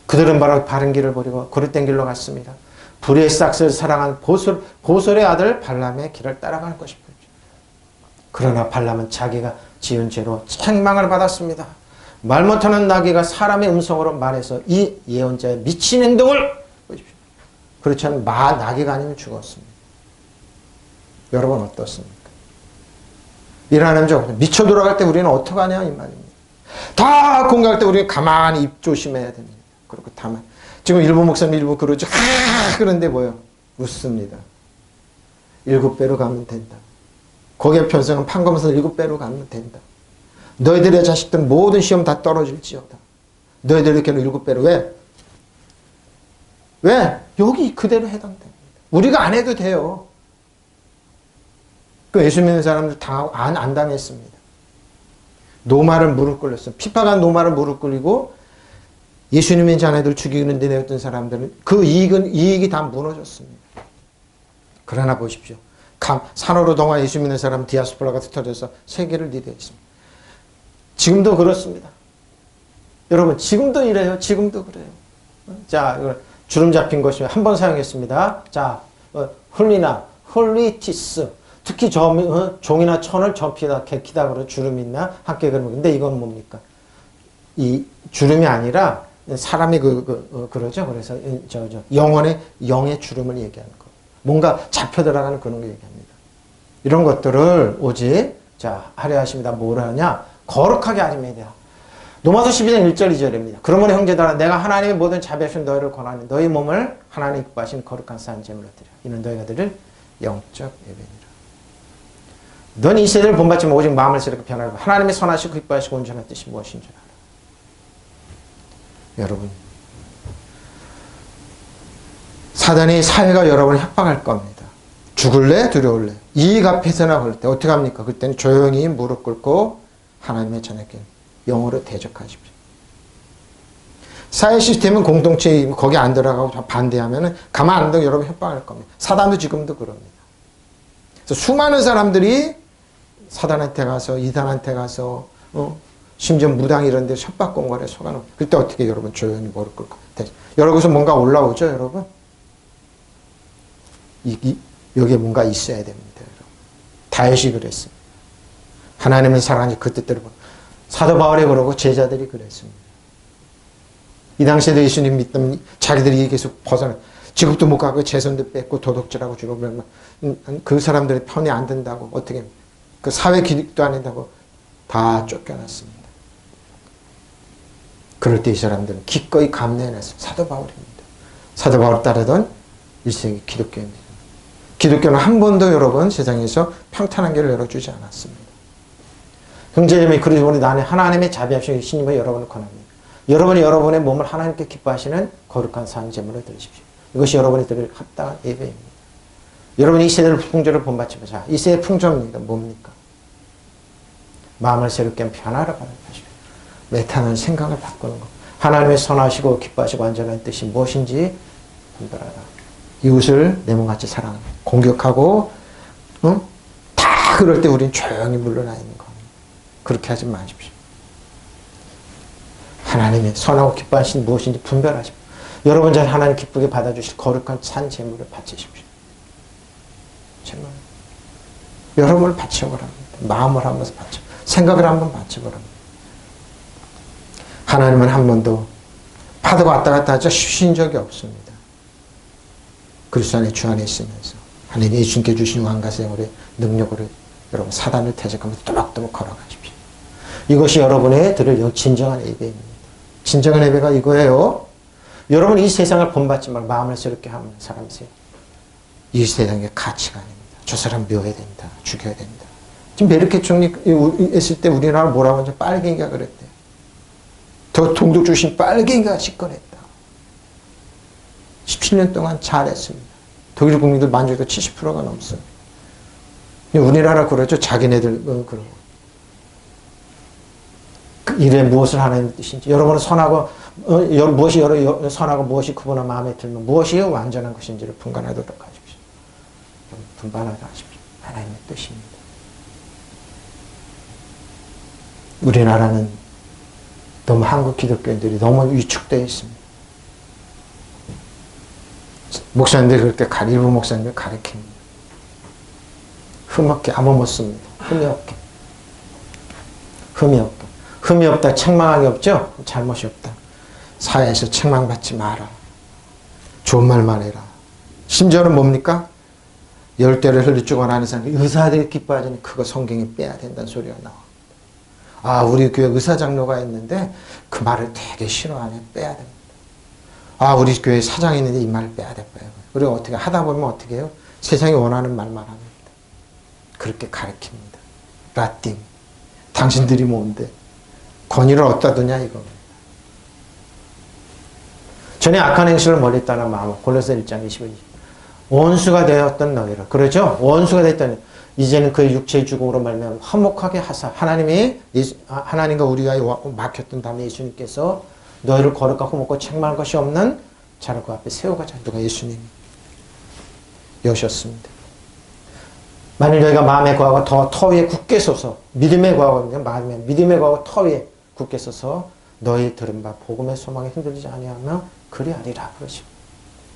그들은 바로 바른 길을 버리고 거짓된 길로 갔습니다. 불의의 싹스를 사랑한 보솔의 아들 발람의 길을 따라가는 것입니다. 그러나 발람은 자기가 지은 죄로 책망을 받았습니다. 말 못하는 나귀가 사람의 음성으로 말해서 이 예언자의 미친 행동을 보십시오. 그렇지 않으면 나귀가 아니면 죽었습니다. 여러분 어떻습니까? 일하는 중 미쳐 돌아갈 때 우리는 어떡하냐 이 말입니다. 다 공격할 때 우리는 가만히 입 조심해야 됩니다. 그리고 다만 지금 일부 목사님 일부 그러죠. 그런데 뭐요? 웃습니다. 7배로 가면 된다. 거기에 편성은 판검에서 7배로 가면 된다. 너희들의 자식들은 모든 시험 다 떨어질지어다. 너희들의 견은 7배로. 왜? 왜? 여기 그대로 해당됩니다. 우리가 안 해도 돼요. 그 예수 믿는 사람들 안 당했습니다. 노마를 무릎 꿇렸어요. 핍박한 노마를 무릎 꿇리고 예수님의 자녀들 죽이는 데 내었던 사람들은 그 이익이 다 무너졌습니다. 그러나 보십시오. 산으로 동화 예수 믿는 사람 디아스포라가 흩어져서 세계를 리드했습니다. 지금도 그렇습니다. 여러분 지금도 이래요. 지금도 그래요. 자, 주름 잡힌 것이 한 번 사용했습니다. 자, 홀리티스 특히 종이나 천을 접히다 개키다 그러 주름이 있나 함께 그러면 근데 이건 뭡니까? 이 주름이 아니라 사람이 그러죠. 그래서 영의 주름을 얘기하는 거. 뭔가 잡혀 들어가는 그런 거 얘기합니다. 이런 것들을 오직 하려 하십니다. 뭘 하냐? 거룩하게 하십니다. 로마서 12장 1절 2절입니다. 그러므로 형제들아 내가 하나님의 모든 자비하신 너희를 권하니 너희 몸을 하나님 기뻐하신 거룩한 산 제물로 드려. 이는 너희가 드릴 영적 예배니라. 넌 이 세대를 본받지만 오직 마음을 새롭게 변화하고 하나님의 선하시고 기뻐하시고 온전한 뜻이 무엇인 줄 알아. 여러분 사단이 사회가 여러분을 협박할 겁니다. 죽을래? 두려울래? 이익 앞에서나 걸 때 어떻게 합니까? 그때는 조용히 무릎 꿇고 하나님의 자녀께 영으로 대적하십시오. 사회 시스템은 공동체 거기 안 들어가고 반대하면 가만 안 두고 여러분 협박할 겁니다. 사단도 지금도 그럽니다. 그래서 수많은 사람들이 사단한테 가서 이단한테 가서 심지어 무당 이런 데 협박 공갈에 속아놓은 그때 어떻게 여러분 조용히 무릎 꿇고 여러분서 뭔가 올라오죠 여러분? 여기에 뭔가 있어야 됩니다. 여러분. 다윗이 그랬습니다. 하나님을 사랑하니 그 뜻대로 사도 바울이 그러고 제자들이 그랬습니다. 이 당시에도 예수님 믿던 자기들이 계속 벗어나 지급도 못 가고 재산도 뺏고 도덕질하고 주로 그 사람들의 편이 안 든다고 어떻게 그 사회 기득도 안 한다고 다 쫓겨났습니다. 그럴 때 이 사람들은 기꺼이 감내해냈습니다. 사도 바울입니다. 사도 바울 따르던 1세기 기독교입니다. 기독교는 한 번도 여러분 세상에서 평탄한 길을 열어주지 않았습니다. 형제자매 그러므로 우리 나는 하나님의 자비하신 신임을 여러분을 권합니다. 여러분이 여러분의 몸을 하나님께 기뻐하시는 거룩한 산 제물을 드리십시오. 이것이 여러분이 드릴 합당한 예배입니다. 여러분이 이 세대의 풍조를 본받지만 이 세대의 풍조입니다. 뭡니까? 마음을 새롭게 변화를 받으십시오. 메타는 생각을 바꾸는 것. 하나님의 선하시고 기뻐하시고 완전한 뜻이 무엇인지 분별하라. 이웃을 내 몸같이 사랑합니다. 공격하고 다 그럴 때 우린 조용히 물러나 있는 겁니다. 그렇게 하지 마십시오. 하나님의 선하고 기뻐하신 무엇인지 분별하십시오. 여러분 잘 하나님 기쁘게 받아주실 거룩한 산 제물을 바치십시오. 제물. 여러분을 바쳐보랍니다. 마음을 한번 바쳐. 생각을 한번 바쳐보랍니다. 하나님은 한 번도 파도가 왔다 갔다 하자 쉬신 적이 없습니다. 그리스도 안에 주 안에 있으면서 하나님 예수님께 주신 왕과 생활의 능력으로 여러분 사단을 대적하면서 또박또박 걸어가십시오. 이것이 여러분의 들을 진정한 예배입니다. 진정한 예배가 이거예요. 여러분 이 세상을 본받지 말고 마음을 새롭게 하는 사람이세요. 이 세상의 가치가 아닙니다. 저 사람 묘해야 된다. 죽여야 된다. 지금 메르켈 총리 했을 때 우리나라 뭐라고 하죠? 빨갱이가 그랬대요. 더 동독 출신 빨갱이가 집권했다. 17년 동안 잘했습니다. 독일 국민들 만족도 70%가 넘습니다. 우리나라 그러죠. 자기네들 그러고. 이래 무엇을 하나님의 뜻인지. 여러분은 선하고 무엇이 선하고 무엇이 그분의 마음에 들면 무엇이 완전한 것인지를 분간하도록 하십시오. 분간하도록 하십시오. 하나님의 뜻입니다. 우리나라는 너무 한국 기독교인들이 너무 위축되어 있습니다. 목사님들이 그렇게 일부 목사님들이 가르칩니다. 흠없게 아무 못 씁니다. 흠이 없게. 흠이 없게. 흠이 없다. 책망하기 없죠? 잘못이 없다. 사회에서 책망받지 마라. 좋은 말만 해라. 심지어는 뭡니까? 열대를 흘리주거나 하는 사람, 의사들이 기뻐하자니 그거 성경에 빼야 된다는 소리가 나와. 아, 우리 교회 의사 장로가 있는데 그 말을 되게 싫어하네. 빼야 됩니다. 아, 우리 교회 사장이 있는데 이 말을 빼야 돼. 우리가 어떻게 하다 보면 어떻게 해요? 세상이 원하는 말만 합니다. 그렇게 가르칩니다. 라띵. 당신들이 뭔데? 권위를 어디다 두냐 이겁니다. 전에 악한 행실을 멀리 떠난 마음은 골로새 1장 21절. 원수가 되었던 너희를. 그렇죠? 원수가 됐더니 이제는 그의 육체의 죽음으로 말미암아 화목하게 하사 하나님과 우리가 막혔던 다음에 예수님께서 너희를 거룩하고 먹고 책망할 것이 없는 자를 그 앞에 세우고자. 누가? 예수님이 여셨습니다. 만일 너희가 마음에 거하고 터 위에 굳게 서서 믿음에 거하고 믿음에 거하고 터 위에 굳게 서서 너희 들은 바 복음의 소망에 흔들리지 아니하며 그리하리라 그러십니다.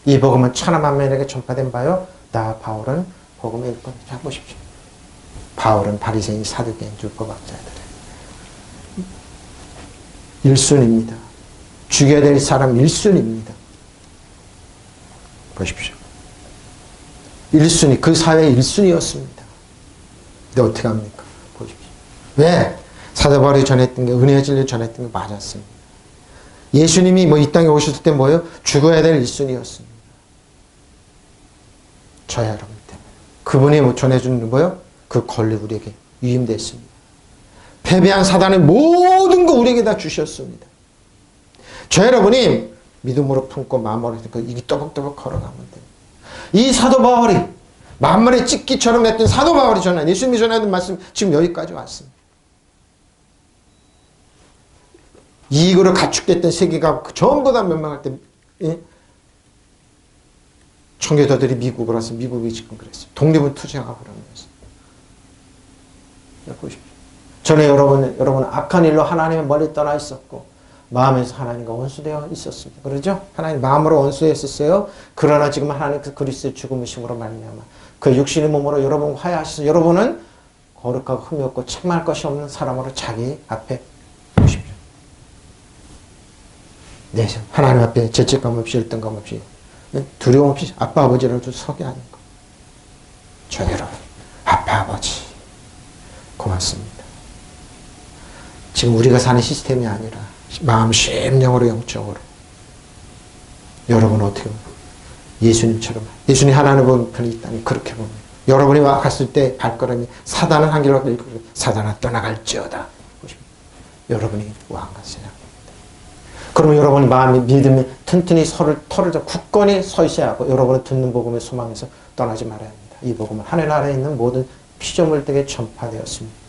이 복음은 천하 만민에게 전파된 바요. 나 바울은 복음의 일꾼이자. 보십시오. 바울은 바리새인, 사두개인, 율법학자들 1순위입니다. 죽여야 될 사람 1순위입니다. 보십시오. 1순위, 그 사회의 1순위였습니다. 근데 어떻게 합니까? 보십시오. 왜? 사도 바울이 전했던 게, 은혜의 진리를 전했던 게 맞았습니다. 예수님이 이 땅에 오셨을 때 뭐예요? 죽어야 될 1순위였습니다. 저야 여러분 때문에. 그분이 전해준 뭐예요? 그 권리 우리에게 위임됐습니다. 패배한 사단의 모든 거 우리에게 다 주셨습니다. 저 여러분이 믿음으로 품고 마음으로 이게 떠벅떠벅 걸어가면 됩니다. 이 사도 바울이 만물의 찍기처럼 했던 사도 바울이 전한 예수님이 전하던 말씀 지금 여기까지 왔습니다. 이익으로 가축됐던 세계가 전부 다 멸망할 때 청교도들이 미국으로 와서 미국이 지금 그랬어요. 독립을 투쟁하고 그러면서. 보십시오. 전에 여러분 악한 일로 하나님의 멀리 떠나 있었고 마음에서 하나님과 원수되어 있었습니다. 그러죠? 하나님 마음으로 원수했었어요. 그러나 지금 하나님 그 그리스도의 죽음이심으로 말미암아 그 육신의 몸으로 여러분 화해하셔서 여러분은 거룩하고 흠이 없고 책망할 것이 없는 사람으로 자기 앞에 보십시오. 네, 하나님 앞에 죄책감 없이 열등감 없이 두려움 없이 아빠 아버지를 서게 하는 것. 저 여러분 아빠 아버지 고맙습니다. 지금 우리가 사는 시스템이 아니라 마음 심령으로 영적으로 여러분 어떻게 보면 예수님처럼 예수님 하나님 보는 편이 있다니 그렇게 보면 여러분이 갔을 때 발걸음이 사단은 한 길로 가고 사단은 떠나갈지어다. 여러분이 왕과 세상입니다. 그러면 여러분이 마음이 믿음이 튼튼히 털을 잡고 굳건히 서 있어야 하고 여러분은 듣는 복음의 소망에서 떠나지 말아야 합니다. 이 복음은 하늘나라에 있는 모든 피조물들에게 전파되었습니다.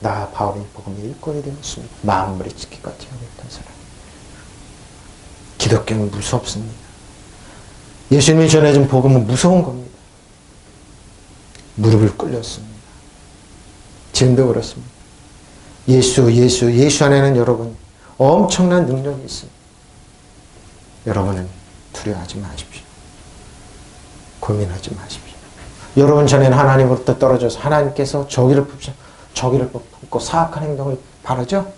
나 바울이 복음의 일꾼이 되었습니다. 만물이 지키까지 하고 있던 사람. 기독교는 무섭습니다. 예수님이 전해준 복음은 무서운 겁니다. 무릎을 꿇렸습니다. 지금도 그렇습니다. 예수 안에는 여러분 엄청난 능력이 있습니다. 여러분은 두려워하지 마십시오. 고민하지 마십시오. 여러분 전에는 하나님으로부터 떨어져서 하나님께서 저기를 품고 사악한 행동을 바르죠?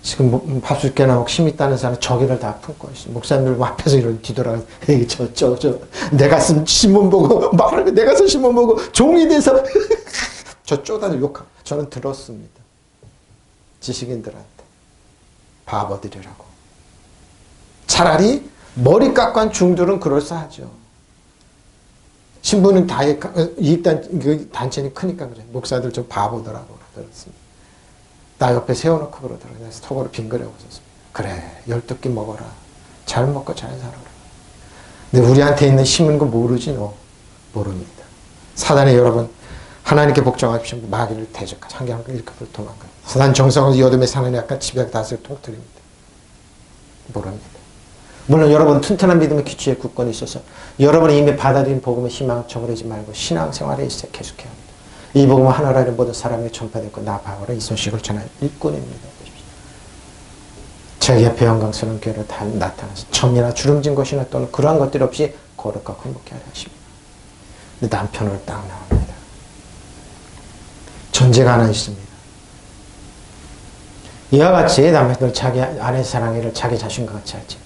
지금 밥술깨나 힘 있다는 사람은 저기를 다 품고 있어요. 목사님들 앞에서 이런 뒤돌아가서 내 가슴 신문 보고 말하고 내 가슴 신문 보고 종이 돼서 저 쪼다들 욕하고 저는 들었습니다. 지식인들한테 바보들이라고. 차라리 머리 깎고 한 중들은 그럴싸하죠. 신부는 이익단체는 크니까 그래. 목사들 좀 바보더라고 그러더랬습니다. 나 옆에 세워놓고 그러더라고요. 그래서 턱으로 빙그레 웃었습니다. 그래 12끼 먹어라. 잘 먹고 잘 살아라. 근데 우리한테 있는 힘은 거 모르지 너. 모릅니다. 사단의 여러분 하나님께 복종하십시오. 마귀를 대적하지. 한 개 한 개 이렇게 도망가요. 사단 정성을 이 어둠에 사는 약간 집에 다스를 통틀입니다. 모릅니다. 물론 여러분 튼튼한 믿음의 기초에 굳건히 있어서 여러분이 이미 받아들인 복음의 희망 저버리지 말고 신앙생활에 있어 계속해야 합니다. 이 복음은 하늘나라의 모든 사람에게 전파됐고 나 바울은 이 소식을 전할 일꾼입니다. 자기 앞에 영광스러운 교회로 다 나타나서 점이나 주름진 것이나 또는 그러한 것들 없이 거룩하고 행복해 하려 하십니다. 근데 남편으로 딱 나옵니다. 존재가 하나 있습니다. 이와 같이 남편을 자기 아내 사랑해를 자기 자신과 같이 하지.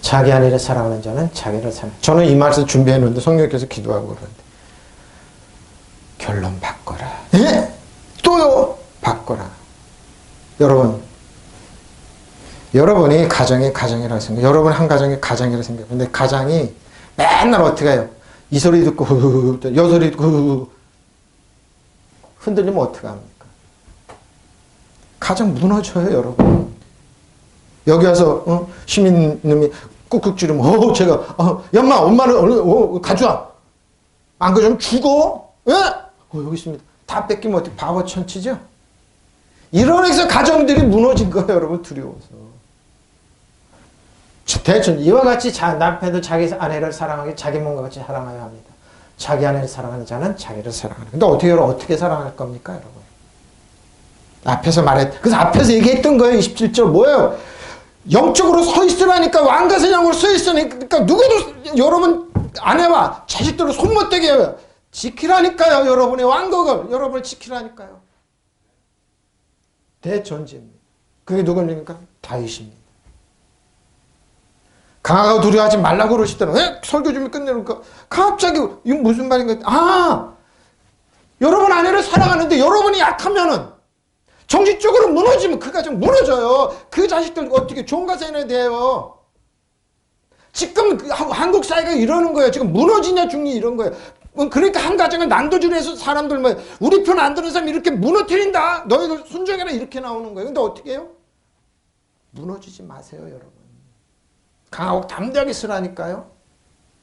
자기 아내를 사랑하는 자는 자기를 사랑. 저는 이 말씀 준비했는데 성령께서 기도하고 그러는데 결론 바꿔라. 예? 또요? 바꿔라. 여러분이 가정이라고 생각해요. 여러분 한 가정이 가정이라고 생각해요. 근데 가정이 맨날 어떻게 해요? 이 소리 듣고 여 소리 듣고 흔들리면 어떻게 합니까? 가정 무너져요, 여러분. 여기 와서 시민님이 꾹꾹 찌르면 제가 연마 엄마를 얼른 가져와. 안 그러면 죽어? 예? 여기 있습니다. 다 뺏기면 어떻게 바보 천치죠? 이러면서 가정들이 무너진 거예요, 여러분. 두려워서. 대충 이와 같이 남편도 자기 아내를 사랑하기 자기 몸과 같이 사랑하여야 합니다. 자기 아내를 사랑하는 자는 자기를 사랑하는. 근데 어떻게 사랑할 겁니까, 여러분? 그래서 앞에서 얘기했던 거예요. 27절 뭐예요? 영적으로 서 있으라니까. 왕가세냥으로 서 있으니까 누구도 여러분 아내와 자식들을 손 못 대게 해요. 지키라니까요. 여러분의 왕국을 여러분을 지키라니까요. 대전제입니다. 그게 누굽니까? 다윗입니다. 강하고 두려워하지 말라고 그러시더라고요. 설교 좀 끝내니까 갑자기 이거 무슨 말인가? 여러분 아내를 사랑하는데 여러분이 약하면은 정신적으로 무너지면 그 가정 무너져요. 그 자식들 어떻게 좋은 가정에 대해요. 지금 한국 사회가 이러는 거예요. 지금 무너지냐 죽니 이런 거예요. 그러니까 한 가정을 난도질을 해서 사람들 우리 편 안 듣는 사람이 이렇게 무너뜨린다. 너희들 순종해라 이렇게 나오는 거예요. 근데 어떻게 해요? 무너지지 마세요, 여러분. 강하고 담대하게 쓰라니까요.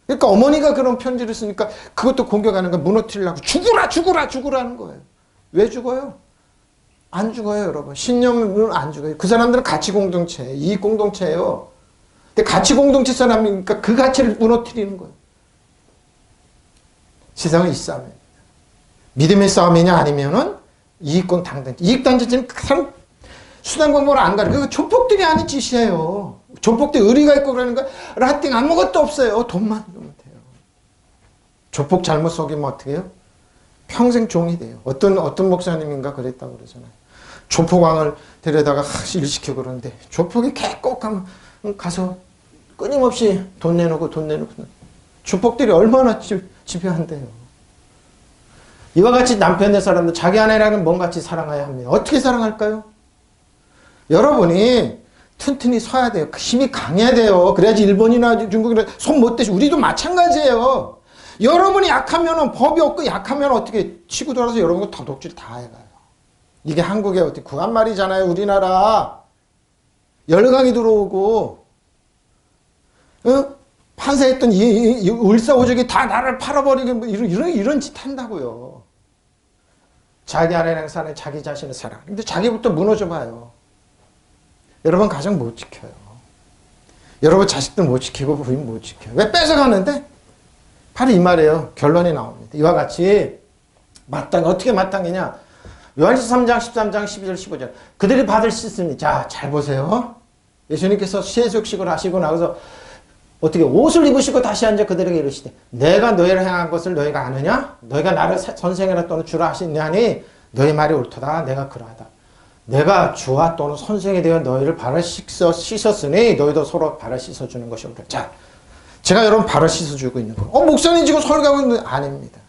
그러니까 어머니가 그런 편지를 쓰니까 그것도 공격하는 거예요. 무너뜨리려고 죽으라는 거예요. 왜 죽어요? 안 죽어요, 여러분. 신념은 안 죽어요. 그 사람들은 가치 공동체, 이익 공동체예요. 근데 가치 공동체 사람이니까 그 가치를 무너뜨리는 거예요. 세상은 이 싸움이에요. 믿음의 싸움이냐 아니면은 이익권 당단체. 이익단체는 그 사람 수단 공부를 안 가르쳐. 그거 조폭들이 하는 짓이에요. 조폭들 의리가 있고 그러니까 라띵 아무것도 없어요. 돈만 주면 돼요. 조폭 잘못 속이면 어떻게 해요? 평생 종이 돼요. 어떤 목사님인가 그랬다고 그러잖아요. 조폭왕을 데려다가 일시켜 그러는데 조폭이 개꼭 가서 끊임없이 돈 내놓고 조폭들이 얼마나 집요한데요. 이와 같이 남편의 사람도 자기 아내랑은 몸같이 사랑해야 합니다. 어떻게 사랑할까요? 여러분이 튼튼히 서야 돼요. 힘이 강해야 돼요. 그래야지 일본이나 중국이나 손 못 대시. 우리도 마찬가지예요. 여러분이 약하면 법이 없고 약하면 어떻게 치고 돌아서 여러분 도둑질 다 해가요. 이게 한국의 어떻게 구한 말이잖아요. 우리나라 열강이 들어오고 판사했던 이 을사오적이 다 나를 팔아버리고 이런 짓 한다고요. 자기 아내랑 사는 자기 자신을 사랑. 근데 자기부터 무너져 봐요. 여러분 가정 못 지켜요. 여러분 자식들 못 지키고 부인 못 지켜요. 왜 뺏어가는데? 바로 이 말이에요. 결론이 나옵니다. 이와 같이 어떻게 마땅히냐? 요한일서 3장, 13장, 12절, 15절. 그들이 받을 씻으니 자, 잘 보세요. 예수님께서 세속식을 하시고 나서 어떻게 옷을 입으시고 다시 앉아 그들에게 이르시되 내가 너희를 행한 것을 너희가 아느냐? 너희가 나를 선생이라 또는 주라 하시냐니 너희 말이 옳도다. 내가 그러하다. 내가 주와 또는 선생이 되어 너희를 발을 씻었으니 너희도 서로 발을 씻어주는 것이 옳다. 자, 제가 여러분 발을 씻어주고 있는 거예요. 목사님 지금 설교하고 있는 거 아닙니다.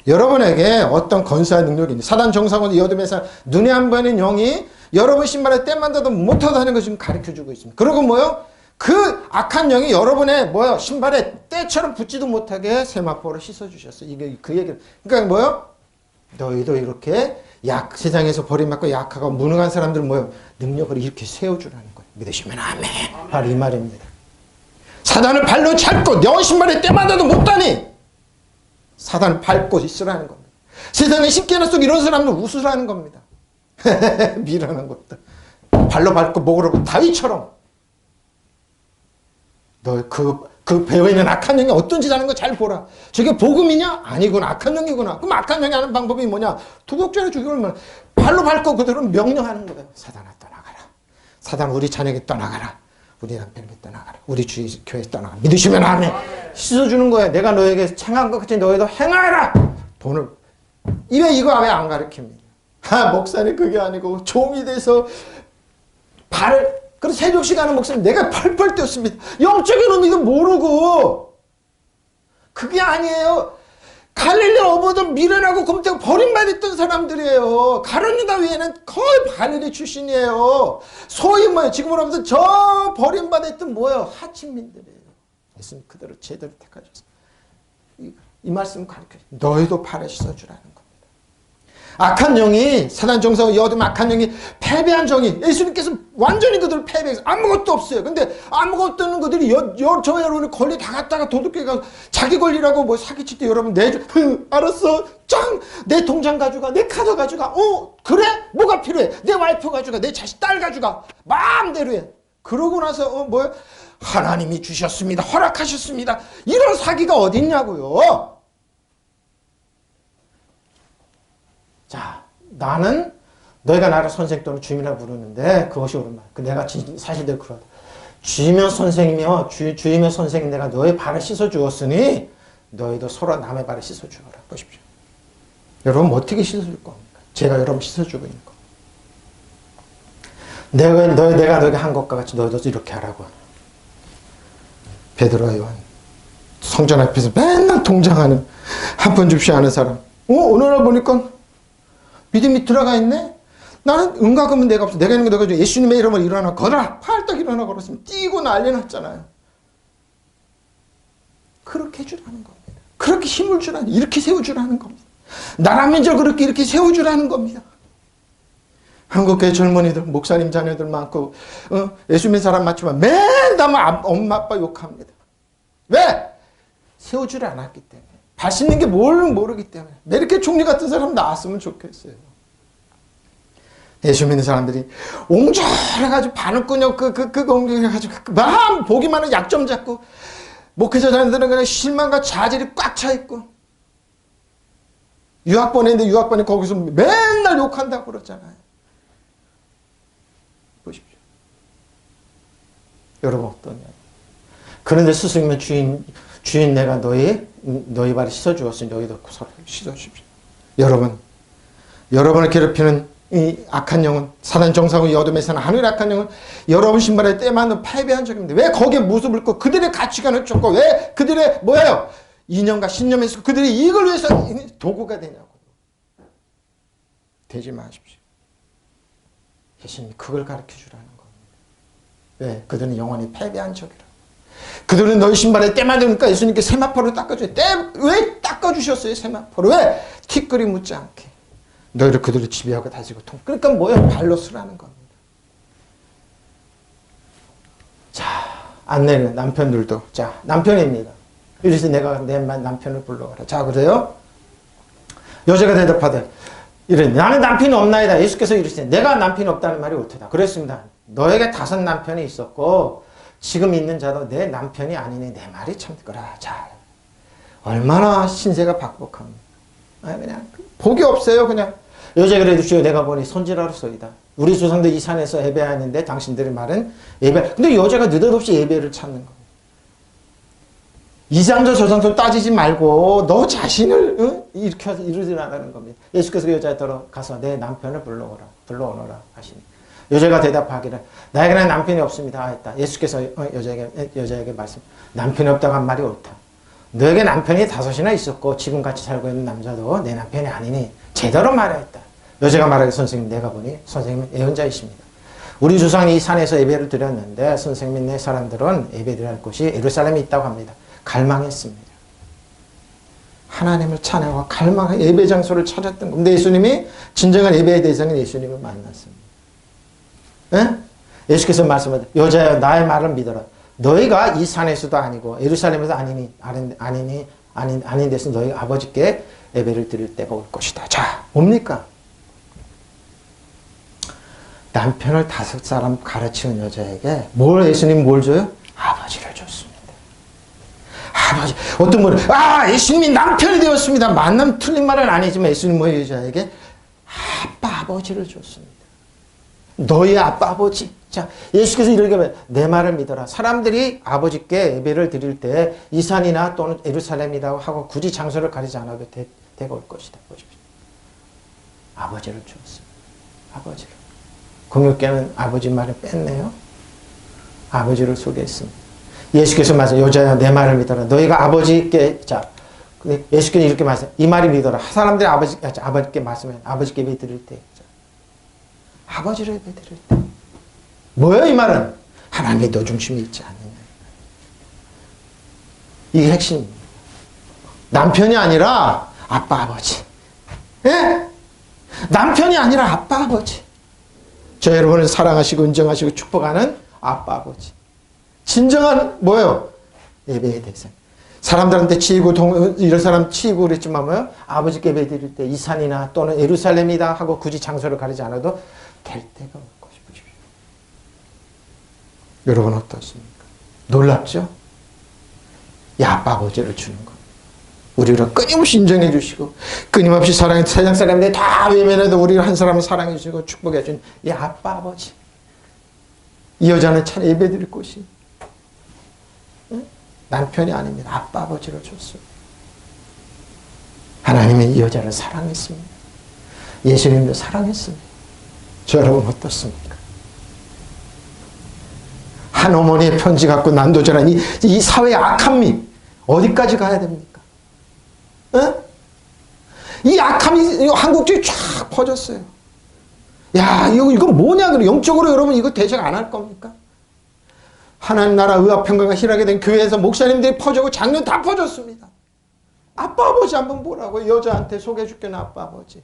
여러분에게 어떤 건사의 능력이 있는데 사단 정상원 이어둠에서 눈에 안 보이는 영이 여러분 신발에 때만 닿아도 못하다 하는 것을 지금 가르쳐주고 있습니다. 그리고 뭐요? 그 악한 영이 여러분의 신발에 때처럼 붙지도 못하게 세마포로 씻어주셨어요. 이게 그 얘기를. 그러니까 뭐요? 너희도 이렇게 세상에서 버림받고 약하고 무능한 사람들은 능력을 이렇게 세워주라는 거예요. 믿으시면 아멘. 바로 이 말입니다. 사단을 발로 잡고 너 신발에 때마다도 못다니 사단을 밟고 있으라는 겁니다. 세상에 십계나 속 이런 사람들 웃으라는 겁니다. 미련한 것들 발로 밟고 목으로 다윗처럼 너 그 배에 있는 악한 영이 어떤 짓 하는 거 잘 보라. 저게 복음이냐? 아니구나. 악한 영이구나. 그럼 악한 영이 하는 방법이 뭐냐? 투복절에 죽이면 발로 밟고 그대로 명령하는 거예요. 사단아 떠나가라. 사단 우리 자녀에게 떠나가라. 우리 남편에게 떠나가라. 우리 주의 교회에 떠나가라. 믿으시면 아멘. 씻어주는 거야. 내가 너에게 행한 것 같이 너희도 행하라. 돈을 이거 왜 안 가르칩니까? 목사님 그게 아니고 종이 돼서 그래서 새벽시 가는 목사님 내가 펄펄 뛰었습니다. 영적인 의미도 모르고 그게 아니에요. 갈릴리 어부들 미련하고 검태고 버림받았던 사람들이에요. 가룟 유다 외에는 거의 갈릴리 출신이에요. 소위 뭐예요? 지금으로 하면서 저 버림받았던 뭐예요? 하층민들이에요. 예수님 그대로 제대로 택하셨어요. 이 말씀 가르쳐요. 너희도 발에 씻어주라는 겁니다. 악한 영이 사단 정사와 여둠 악한 영이 패배한 정이 예수님께서 완전히 그들을 패배해서 아무것도 없어요. 근데 아무것도 없는 그들이 저 여러분의 권리 다 갖다가 도둑게 가서 자기 권리라고 뭐 사기칠 때 여러분 내줘. 알았어. 짱! 내 통장 가져가. 내 카드 가져가. 그래? 뭐가 필요해? 내 와이프 가져가. 내 자식 딸 가져가. 마음대로 해. 그러고 나서 뭐야? 하나님이 주셨습니다. 허락하셨습니다. 이런 사기가 어딨냐고요. 자, 나는 너희가 나를 선생 또는 주임이라 부르는데 그것이 옳은 말. 내가 사실대로 그러다. 주이며 선생이며 주이며 선생님 내가 너의 발을 씻어 주었으니 너희도 서로 남의 발을 씻어 주어라. 보십시오. 여러분 어떻게 씻어 줄 겁니까? 제가 여러분 씻어 주고 있는 거. 내가 너에게 한 것과 같이 너희도 이렇게 하라고. 베드로와 요한 성전 앞에서 맨날 동장하는 한 푼 줍시 않은 사람. 어느 날 보니까 믿음이 들어가 있네? 나는 은과 금은 내가 없어. 내가 있는 거 너가 줘. 예수님의 이름으로 일어나 걸어라. 팔딱 일어나 걸었으면 뛰고 난리 났잖아요. 그렇게 해주라는 겁니다. 그렇게 힘을 주라는, 이렇게 세워주라는 겁니다. 나라 민족 그렇게 이렇게 세워주라는 겁니다. 한국교회 젊은이들, 목사님 자녀들 많고 예수 믿는 사람 많지만 맨날 엄마 아빠 욕합니다. 왜? 세워주지 않았기 때문에. 발 씻는 게 뭘 모르기 때문에. 메르켈 총리 같은 사람 나왔으면 좋겠어요. 예수 믿는 사람들이 옹졸해가지고 반응꾼역 공격해가지고 막 보기만 하는 약점 잡고 목회자들은 그냥 실망과 자질이 꽉 차 있고 유학 보냈는데 유학반이 거기서 맨날 욕한다고 그러잖아요. 보십시오. 여러분 어떠냐. 그런데 스승님은 주인 내가 너희 발을 씻어주었으니 너희도 서로 씻어주십시오. 여러분을 괴롭히는 이 악한 영은 사단 정사고 어둠에 사는 하늘의 악한 영은 여러분 신발에 때 맞는 패배한 적입니다. 왜 거기에 무릎을 꿇고 그들의 가치관을 쫓고 왜 그들의 뭐예요? 이념과 신념에서 그들이 이걸 위해서 도구가 되냐고. 되지 마십시오. 예수님이 그걸 가르쳐주라는 겁니다. 왜? 그들은 영원히 패배한 적이라. 그들은 너희 신발에 때 맞으니까 예수님께 세마포를 닦아줘요. 왜 닦아주셨어요? 세마포를. 왜? 티끌이 묻지 않게. 너희를 그들을 지배하고 다지고 그러니까 뭐예요? 발로 쓰라는 겁니다. 자, 안내는 남편들도. 자, 남편입니다. 이래서 내가 내 남편을 불러가라. 자, 그래요? 여자가 대답하되 이래 나는 남편이 없나이다. 예수께서 이르시되 내가 남편이 없다는 말이 옳도다. 그랬습니다. 너에게 5 남편이 있었고 지금 있는 자도 내 남편이 아니니 내 말이 참 듣거라. 자, 얼마나 신세가 박복합니다. 그냥 복이 없어요. 그냥 여자가 그래도 주여 내가 보니 손질하로소이다. 우리 조상들 이 산에서 예배하는데 당신들의 말은 예배. 근데 여자가 느닷없이 예배를 찾는 겁니다. 이장저 저장저 따지지 말고 너 자신을 이루지 나가는 겁니다. 예수께서 여자한테 가서 내 남편을 불러오너라 하시니 여자가 대답하기를 나에게는 남편이 없습니다 했다. 예수께서 여자에게 말씀 남편이 없다고 한 말이 옳다. 너에게 남편이 5이나 있었고 지금 같이 살고 있는 남자도 내 남편이 아니니 제대로 말하였다. 여자가 말하기 선생님 내가 보니 선생님은 예언자이십니다. 우리 조상이 이 산에서 예배를 드렸는데 선생님 네 사람들은 예배드릴 곳이 예루살렘에 있다고 합니다. 갈망했습니다. 하나님을 찬양하고 갈망한 예배 장소를 찾았던 겁니다. 근데 예수님이 진정한 예배의 대상인 예수님을 만났습니다. 예? 예수께서 말씀하셨다. 여자여 나의 말을 믿어라. 너희가 이 산에서도 아니고 예루살렘에서 아닌 데서 너희 아버지께 예배를 드릴 때가 올 것이다. 자, 뭡니까? 남편을 5 사람 가르치는 여자에게 예수님 뭘 줘요? 아버지를 줬습니다. 아버지. 어떤 분은 예수님이 남편이 되었습니다. 만남 틀린 말은 아니지만 예수님 뭐 여자에게 아빠 아버지를 줬습니다. 너희 아빠 아버지. 자, 예수께서 이렇게 하면 내 말을 믿어라. 사람들이 아버지께 예배를 드릴 때 이산이나 또는 예루살렘이라고 하고 굳이 장소를 가리지 않아도 대가 올 것이다. 보십시오. 아버지를 주었습니다. 아버지를. 공유께는 아버지 말을 뺐네요. 아버지를 소개했습니다. 예수께서 말씀, 여자야 내 말을 믿어라. 너희가 아버지께, 자, 예수께서 이렇게 말씀, 이 말이 믿어라. 사람들이 아버지께 말씀해, 아버지께 예배 드릴 때, 자, 아버지를 예배 드릴 때. 뭐예요, 이 말은? 하나님의 너 중심이 있지 않느냐. 이게 핵심입니다. 남편이 아니라 아빠, 아버지. 예? 남편이 아니라 아빠, 아버지. 저 여러분을 사랑하시고 인정하시고 축복하는 아빠, 아버지. 진정한 뭐예요? 예배의 대상. 사람들한테 치이고 이런 사람 치이고 그랬지만 뭐예요? 아버지께 예배 드릴 때 이 산이나 또는 예루살렘이다 하고 굳이 장소를 가리지 않아도 될 때가 올 것이 보십시오. 여러분 어떻습니까? 놀랍죠? 이 아빠 아버지를 주는 것. 우리를 끊임없이 인정해 주시고 끊임없이 사랑해 세상 사람들이 다 외면해도 우리를 한 사람을 사랑해 주시고 축복해 주는 이 아빠 아버지. 이 여자는 차라리 예배 드릴 곳이 남편이 아닙니다. 아빠 아버지를 줬어요. 하나님은 이 여자를 사랑했습니다. 예수님도 사랑했습니다. 저 여러분 어떻습니까? 한 어머니의 편지 갖고 난도전한 이 사회의 악함이 어디까지 가야 됩니까? 어? 이 악함이 한국적이 쫙 퍼졌어요. 야, 이거 뭐냐? 영적으로 여러분 이거 대책 안 할 겁니까? 하나님 나라 의합평강과 희락에 된 교회에서 목사님들이 퍼져고 장로는 다 퍼졌습니다. 아빠 아버지 한번 보라고 여자한테 소개해 줄게는 아빠 아버지.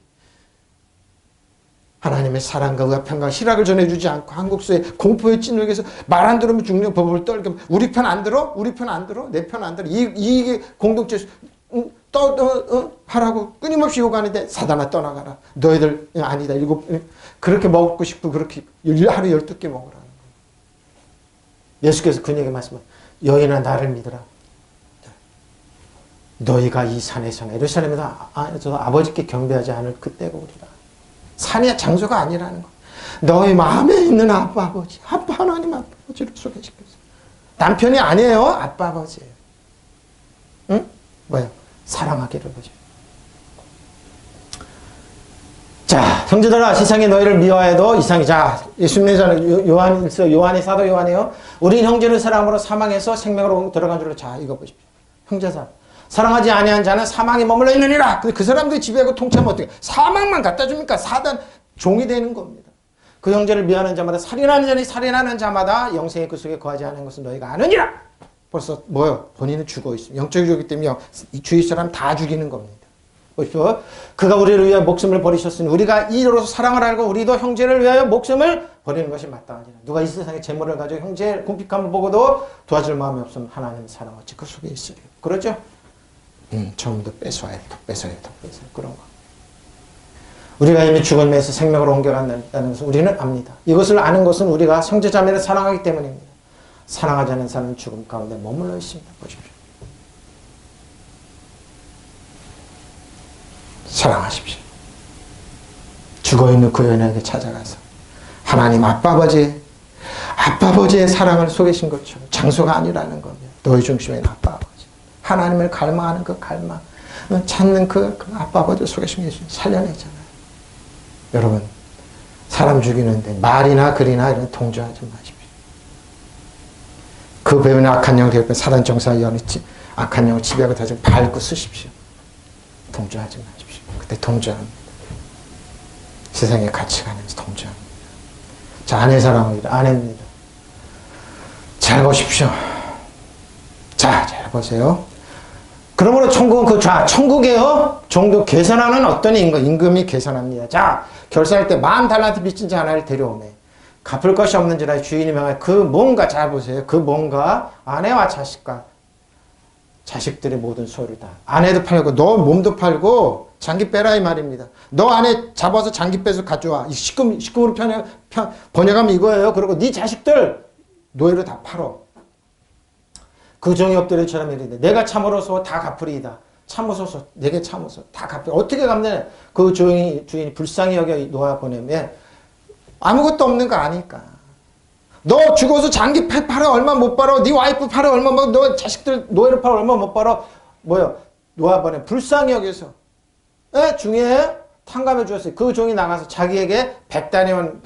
하나님의 사랑과 의합평강 희락을 전해주지 않고 한국서의 공포의 찐욕에서 말 안 들으면 죽는 법을 떨게 우리 편 안 들어? 우리 편 안 들어? 내 편 안 들어? 이게 공동체 하라고 끊임없이 요구하는데 사단아 떠나가라. 너희들 아니다. 그렇게 먹고 싶고 그렇게 하루 12개 먹으라. 예수께서 그녀에게 말씀하셨습니다. 여인아 나를 믿으라. 너희가 이 산에서나 예루살렘에서 아버지께 경배하지 않을 그때가 오리라. 산이 장소가 아니라는 거. 너희 마음에 있는 아빠 아버지. 아빠 하나님 아빠 아버지를 소개시켰어요. 남편이 아니에요. 아빠 아버지예요. 응? 뭐예요? 사랑하기를 보죠. 자, 형제들아, 세상에 너희를 미워해도 이상이. 자, 예수님의 요한이 사도 요한이요. 우린 형제를 사랑으로 사망해서 생명으로 들어간 줄로. 자, 이거 보십시오. 형제사. 사랑하지 아니한 자는 사망에 머물러 있느니라. 그 사람들이 지배하고 통치하면 어떻게? 사망만 갖다 줍니까? 사단 종이 되는 겁니다. 그 형제를 미워하는 자마다 살인하는 자니 살인하는 자마다 영생의 그 속에 거하지 않은 것은 너희가 아느니라. 벌써 뭐요? 본인은 죽어 있습니다. 영적이 죽기 때문에 주위 사람 다 죽이는 겁니다. 보십시오. 그가 우리를 위하여 목숨을 버리셨으니 우리가 이로써 사랑을 알고 우리도 형제를 위하여 목숨을 버리는 것이 마땅하니라. 누가 이 세상에 재물을 가지고 형제의 궁핍함을 보고도 도와줄 마음이 없으면 하나님의 사랑 어찌 그 속에 있어요. 그러죠? 처음부터 뺏어야 돼. 그런 거. 우리가 이미 죽음에서 생명으로 옮겨간다는 것을 우리는 압니다. 이것을 아는 것은 우리가 형제자매를 사랑하기 때문입니다. 사랑하지 않는 사람은 죽음 가운데 머물러 있습니다. 보십시오. 사랑하십시오. 죽어있는 그 여인에게 찾아가서 하나님 아빠 아버지의 사랑을 속이신 것처럼 장소가 아니라는 겁니다. 너희 중심에는 아빠 아버지. 하나님을 갈망하는 그 갈망, 찾는 그 아빠 아버지를 속이신 게 살려내잖아요. 여러분, 사람 죽이는데 말이나 글이나 이런 동조하지 마십시오. 그 배우는 악한 영 되었고 사단 정사 연이 악한 영을 지배하고 다시 밟고 쓰십시오. 동조하지 마십시오. 그때 동조합니다. 세상의 가치관에서 동조합니다. 자, 아내 사랑합니다. 아내입니다. 잘 보십시오. 자, 잘 보세요. 그러므로 천국은 천국이에요. 종도 계산하는 어떤 임금이 계산합니다. 자, 결산할 때 10,000달란트 빚진 자 하나를 데려오매 갚을 것이 없는지라 주인이 명하여 그 뭔가 잘 보세요. 그 뭔가 아내와 자식들의 모든 소유를 다. 아내도 팔고 너 몸도 팔고 장기 빼라 이 말입니다. 너 아내 잡아서 장기 빼서 가져와. 식금으로 번역하면 이거예요. 그리고 네 자식들 노예로 다 팔어. 그 종이 엎드려처럼 이르되 내가 참으로서 다 갚으리이다. 참으소서 내게 참으소 다 갚으리. 어떻게 갚느냐. 그 주인이 불쌍히 여겨 놓아보내면 아무것도 없는 거 아니까. 너 죽어서 장기 팔아 얼마 못 벌어. 네 와이프 팔아 얼마 못 벌어. 너 자식들 노예로 팔아 얼마 못 벌어. 뭐요? 놓아보내 불쌍히 여겨서 중에 탕감해 주었어요. 그 종이 나가서 자기에게 100데나리온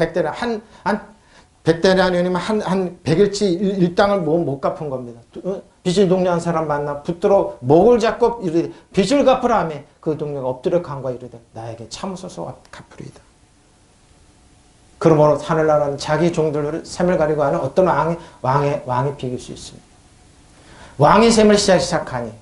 한 100일치 일당을 못 갚은 겁니다. 빚을 독려한 사람 만나 붙들어 목을 잡고 이르되 빚을 갚으라 하며 그 동료가 엎드려 간과 이르되 나에게 참으소서 갚으리이다. 그러므로 하늘나라는 자기 종들을 셈을 가리고 하는 어떤 왕이 비길 수 있습니다. 왕이 셈을 시작하니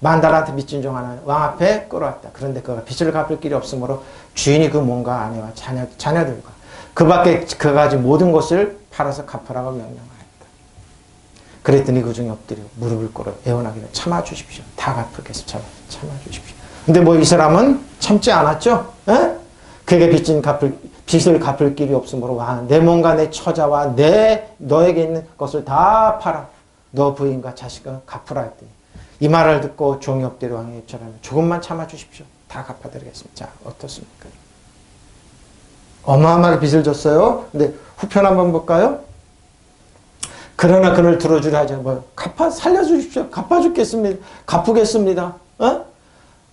만달란트 빚진 종 하나는 왕 앞에 끌어왔다. 그런데 그가 빚을 갚을 길이 없으므로 주인이 그 몸과 아내와 자녀들과 그 밖에 그가 가진 모든 것을 팔아서 갚으라고 명령하였다. 그랬더니 그 중에 엎드려 무릎을 꿇어 애원하기를 참아주십시오. 다 갚을겠습니다. 참아주십시오. 근데 뭐 이 사람은 참지 않았죠? 에? 그에게 빚을 갚을 길이 없으므로 왕은 내 몸과 내 처자와 너에게 있는 것을 다 팔아 너 부인과 자식을 갚으라 했더니 이 말을 듣고 종이 엎드려 왕에게 여쭤라며 조금만 참아주십시오. 다 갚아드리겠습니다. 자, 어떻습니까? 어마어마하게 빚을 졌어요. 근데 후편 한번 볼까요? 그러나 그를 들어주려 하지 뭐 살려주십시오. 갚아주겠습니다. 갚으겠습니다. 어?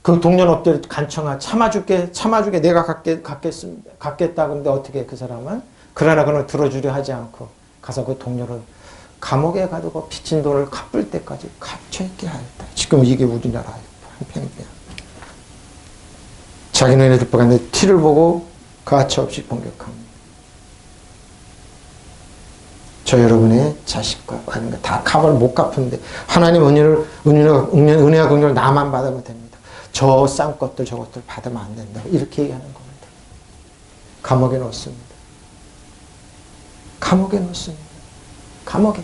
그 동료는 엎드려 간청하 참아주게 내가 갚겠다. 근데 어떻게 그 사람은 그러나 그는 들어주려 하지 않고 가서 그 동료를 감옥에 가두고 빚진 돈을 갚을 때까지 갇혀있게 하였다. 지금 이게 우리나라 한편입니다. 자기는 득박한데 티를 보고 가차없이 공격합니다. 저 여러분의 자식과 아니면 다 값을 못 갚는데 하나님 은혜와 긍휼을 나만 받으면 됩니다. 저 싼 것들 저것들 받으면 안 된다고 이렇게 얘기하는 겁니다. 감옥에 넣습니다. 감옥에 넣습니다. 감옥에.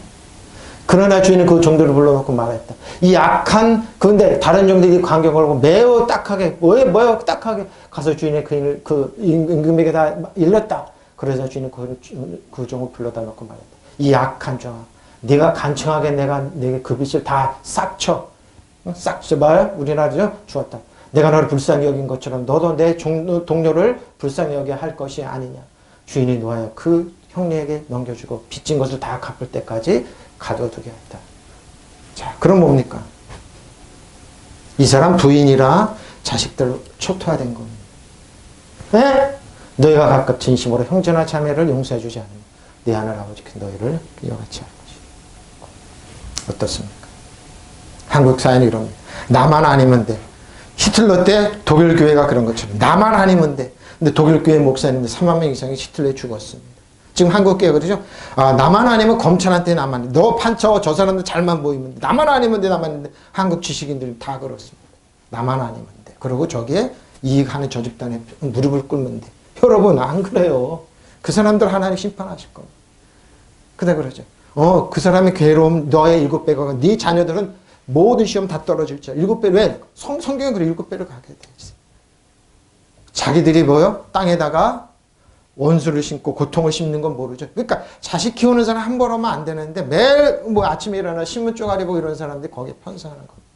그러나 주인은 그 종들을 불러놓고 말했다. 이 악한 근데 다른 종들이 관경 걸고 매우 딱하게 매우 딱하게 가서 주인의 그 임금에게 다 일렀다. 그래서 주인은 그 종을 불러다 놓고 말했다. 이 악한 종아, 네가 간청하게 내게 그 빚을 다 싹쳐 말 우리나라죠 주었다. 내가 너를 불쌍히 여긴 것처럼 너도 내 동료를 불쌍히 여겨 할 것이 아니냐. 주인이 놓아여 그 형님에게 넘겨주고 빚진 것을 다 갚을 때까지 가둬두게 했다. 자, 그럼 뭡니까? 이 사람 부인이라 자식들 초토화된 겁니다. 네? 너희가 각각 진심으로 형제나 자매를 용서해주지 않으면 네 하늘 아버지께 너희를 이와 같이 할 것이다. 어떻습니까? 한국 사회는 이럽니다. 나만 아니면 돼. 히틀러 때 독일 교회가 그런 것처럼 나만 아니면 돼. 근데 독일 교회 목사님들 3만 명 이상이 히틀러에 죽었습니다. 지금 한국 교회 그러죠? 아, 나만 아니면 검찰한테 나만 돼. 너 판쳐 저 사람들 잘만 보이면 돼. 나만 아니면 돼. 나만 돼. 한국 지식인들이 다 그렇습니다. 나만 아니면 돼. 그리고 저기에 이익하는 저 집단에 무릎을 꿇면 돼. 여러분 안 그래요. 그 사람들 하나님 심판하실 겁니다. 그다 그러죠. 그 사람의 괴로움 너의 7배가 네 자녀들은 모든 시험 다 떨어질 줄 7배 왜? 성경은 그래 7배를 가게 돼 있어. 자기들이 뭐요? 땅에다가 원수를 심고 고통을 심는 건 모르죠. 그러니까 자식 키우는 사람 한 번 하면 안 되는데 매일 뭐 아침에 일어나 신문 쪼가리 보고 이런 사람들이 거기에 편성하는 겁니다.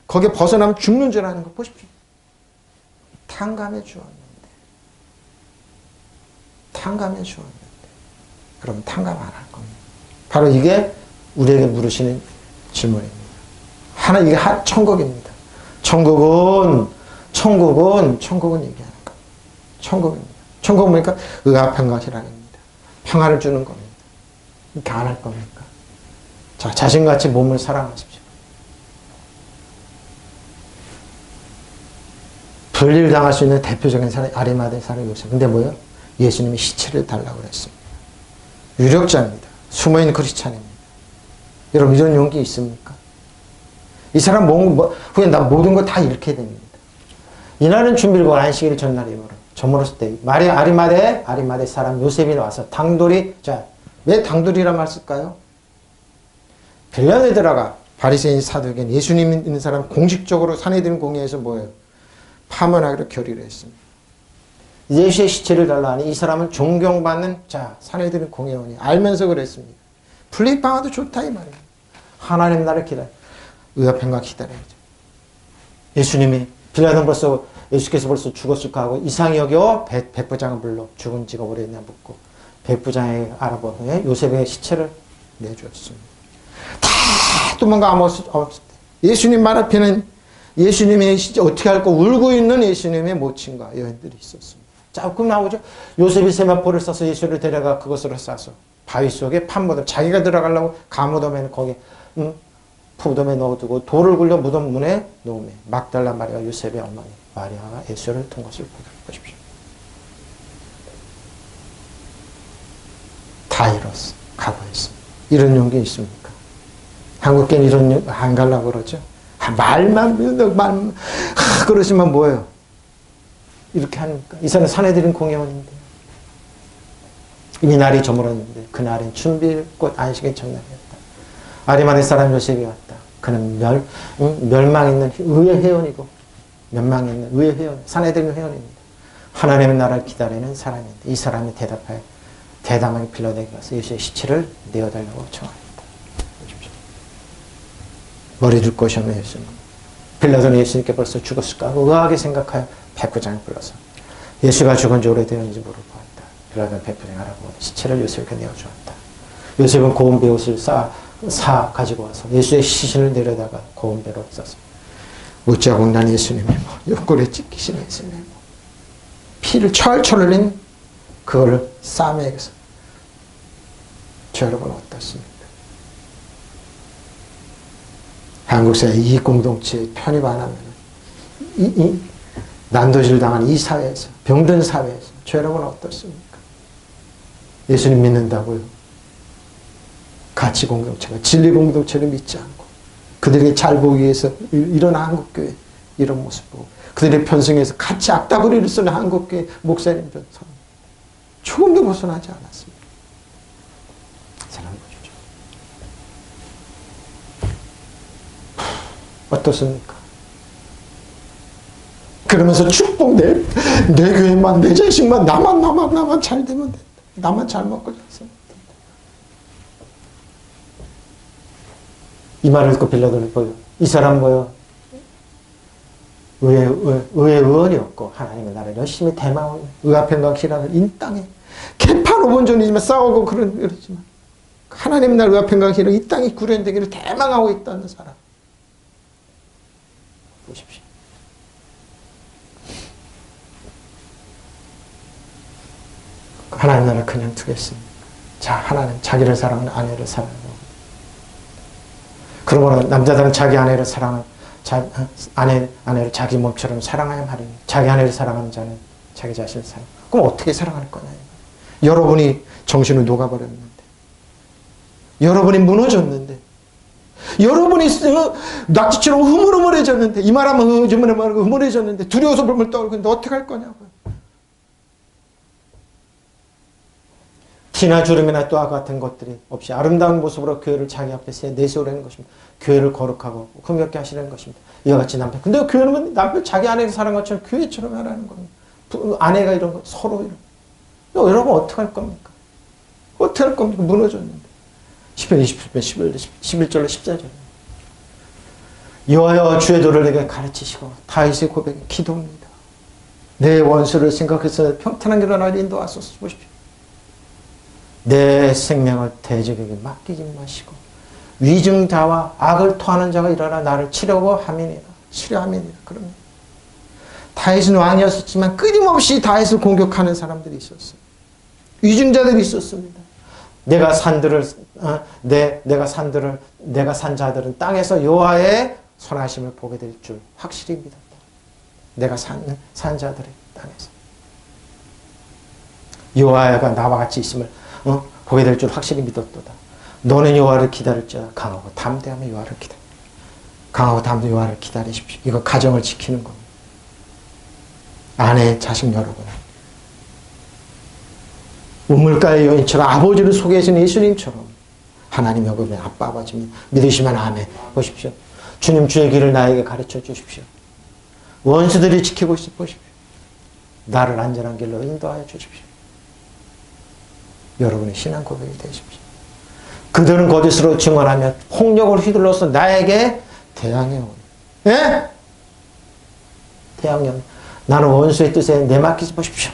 거기에 벗어나면 죽는 줄 아는 거 보십시오. 탕감해 주었는데. 탕감해 주었는데. 그럼 탕감 안 할 겁니다. 바로 이게 우리에게 물으시는 질문입니다. 이게 천국입니다. 천국은 얘기하는 거. 천국입니다. 천국은 뭐니까 의와 평강 희락입니다. 평화를 주는 겁니다. 이렇게 안 할 겁니까? 자, 자신같이 몸을 사랑하십시오. 분리당할 수 있는 대표적인 사람이 아리마대 사람 요셉. 근데 뭐예요? 예수님이 시체를 달라고 그랬습니다. 유력자입니다. 숨어있는 크리스찬입니다. 여러분 이런 용기 있습니까? 이 사람 후에 나 모든 거 다 잃게 됩니다. 이날은 준비일고 안식일 전날이므로 저물었을 때 아리마대 사람 요셉이 나와서 당돌이 왜 당돌이란 말 쓸까요? 빌라도에 들어가 바리새인 사두개인 예수님 있는 사람 공식적으로 사내들인 공회에서 뭐예요? 파문하기로 결의를 했습니다. 예수의 시체를 달라 하니 이 사람은 존경받는 사내들인 공회원이 알면서 그랬습니다. 플립방아도 좋다 이 말이에요. 하나님 나를 기다려. 의아평강 기다려야죠. 예수님이 빌라도는 벌써 예수께서 벌써 죽었을까 하고 이상히 여겨 백부장을 불러 죽은 지가 오래됐냐 묻고 백부장에게 알아보니 요셉의 시체를 내주었습니다. 다 도망가 아무것도 없을 때 예수님 말 앞에는 예수님의 진짜 어떻게 할까 울고 있는 예수님의 모친과 여인들이 있었습니다. 조금 나오죠. 요셉이 세마포를 써서 예수를 데려가 그것으로 싸서 바위 속에 판무덤 자기가 들어가려고 가무덤에는 거기 무덤에 넣어두고 돌을 굴려 무덤 문에 놓으며 막달라 마리아 요셉의 어머니 마리아가 예수를 둔 것을 보십시오. 다 이뤘어. 각오했어. 이런 용기 있습니까? 한국계는 이런 안 가려고 그러죠. 말만 그러시면 뭐예요? 이렇게 하니까 이 사람 사내들인 공예원인데 이미 날이 저물었는데 그날은 준비꽃 안식의 첫날이었다. 아리마네 사람 요셉이 왔다. 그는 멸망 있는 의의 회원이고 멸망 있는 의의 회원, 사내들인 회원입니다. 하나님의 나라를 기다리는 사람인데 이 사람이 대담하게 빌라도에게 가서 예수의 시체를 내어달라고 청합니다. 머리 둘 곳이 없는 예수님. 빌라도는 예수님께 벌써 죽었을까 하고 의아하게 생각하여 백부장을 불러서 예수가 죽은 지 오래되었는지 물어보았다. 빌라도는 백부장을 알아보고 시체를 요셉에게 내어주었다. 요셉은 고운 베옷을 사 가지고 와서 예수의 시신을 내려다가 고운 배로 싸서 못자국 난 예수님의 옆구리에 찢기신 예수님의 피를 철철 흘린 그거를 싸매겨서 저 여러분 어떻습니까? 한국사회 이 공동체에 편입 안 하면 이 난도질 당한 이 사회에서 병든 사회에서 저 여러분 어떻습니까? 예수님 믿는다고요? 가치 공동체가 진리 공동체를 믿지 않고 그들에게 잘 보기 위해서 일어난 한국교회 이런 모습 보고 그들의 편성에서 같이 악다구리를 쓰는 한국교회 목사님 전선 조금도 벗어나지 않았습니다. 사랑 보십시오. 어떻습니까? 그러면서 축복 내 교회만 내 자식만 나만 잘 되면 된다. 나만 잘 먹고 잘 살면 된다. 이 말을 듣고 빌라도는 보여. 이 사람 보여. 의의 의원이었고 하나님의 나라를 열심히 대망하고 의아평강 희락을 인 땅에 개판 5번 전이지만 싸우고 그러지만 하나님의 나라 의아평강 희락 이 땅이 구현되기를 대망하고 있다는 사람. 보십시오. 하나님 나라 그냥 두겠습니다. 자, 하나님 자기를 사랑하는 아내를 사랑하고 그러므로 남자들은 자기 아내를 사랑하는 아내를 자기 몸처럼 사랑하여 말이니 자기 아내를 사랑하는 자는 자기 자신을 사랑. 그럼 어떻게 사랑할 거냐? 여러분이 정신을 녹아버렸는데, 여러분이 무너졌는데, 여러분이 낙지처럼 흐물흐물해졌는데, 이 말하면 흐물해졌는데, 두려워서 벌벌 떨고 있는데 어떻게 할 거냐고요? 티나 주름이나 또와 같은 것들이 없이 아름다운 모습으로 교회를 자기 앞에 내세우려는 것입니다. 교회를 거룩하고 흥겹게 하시려는 것입니다. 이와 같이 남편. 근데 교회는 남편 자기 아내를 사랑하는 것처럼 교회처럼 하라는 겁니다. 아내가 이런 거 서로 이런 거. 여러분 어떻게 할 겁니까? 어떻게 할 겁니까? 무너졌는데. 10편 20편 11절로 14절. 여호와여 주의 도를 내게 가르치시고 다윗의 고백이 기도입니다. 내 원수를 생각해서 평탄한 길로 나를 인도하소서. 보십시오. 내 생명을 대적에게 맡기지 마시고 위증자와 악을 토하는 자가 일어나 나를 치려고 함이니라. 치려함이니라. 그러면 다윗은 왕이었지만 끊임없이 다윗을 공격하는 사람들이 있었어요. 위증자들이 있었습니다. 내가 산 자들은 땅에서 여호와의 선하심을 보게 될 줄 확실히 믿었다. 내가 산 자들의 땅에서 여호와가 나와 같이 있음을 보게 될 줄 확실히 믿었도다. 너는 여호와를 기다릴지어다. 강하고 담대하며 여호와를 기다려. 강하고 담대하며 여호와를 기다리십시오. 이거 가정을 지키는 겁니다. 아내, 자식 여러분. 우물가의 여인처럼 아버지를 소개해주는 예수님처럼 하나님 여러분의 아빠 아버지 믿으시면 아멘. 보십시오. 주님 주의 길을 나에게 가르쳐 주십시오. 원수들이 지키고 있어 보십시오. 나를 안전한 길로 인도하여 주십시오. 여러분의 신앙 고백이 되십시오. 그들은 거짓으로 증언하며 폭력을 휘둘러서 나에게 대항해 오니. 예? 대항해 오니. 나는 원수의 뜻에 내맡기지 보십시오.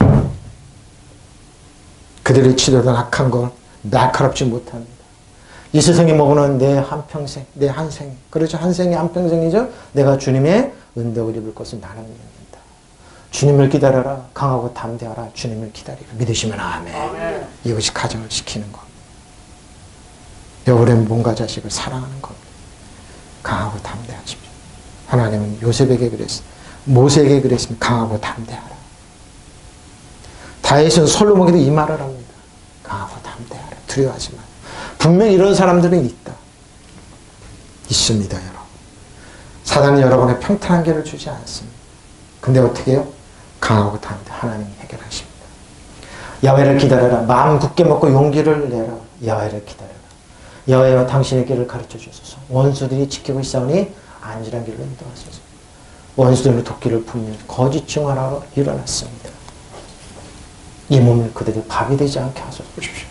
그들이 치려던 악한 걸 날카롭지 못합니다. 이 세상에 머무는 내 한평생, 내 한생. 그렇죠. 한생이 한평생이죠. 내가 주님의 은덕을 입을 것을 나는 믿는다. 주님을 기다려라. 강하고 담대하라. 주님을 기다리라. 믿으시면 아멘. 아멘. 이것이 가정을 지키는 겁니다. 여호와의 몸과 자식을 사랑하는 겁니다. 강하고 담대하십시오. 하나님은 요셉에게 그랬습니다. 모세에게 그랬습니다. 강하고 담대하라. 다윗은 솔로몬에게도 이 말을 합니다. 강하고 담대하라. 두려워하지 마. 분명히 이런 사람들은 있다. 있습니다, 여러분. 사단은 여러분의 평탄한 길을 주지 않습니다. 근데 어떻게 해요? 강하고 담대 하나님이 해결하십니다. 야훼를 기다려라. 마음 굳게 먹고 용기를 내라. 야훼를 기다려라. 여호와여 당신의 길을 가르쳐 주소서. 원수들이 지키고 있사오니 안전한 길로 인도하소서. 원수들의 도끼를 품는 거짓 증언하러 일어났습니다. 이 몸을 그들이 밥이 되지 않게 하소서. 보십시오.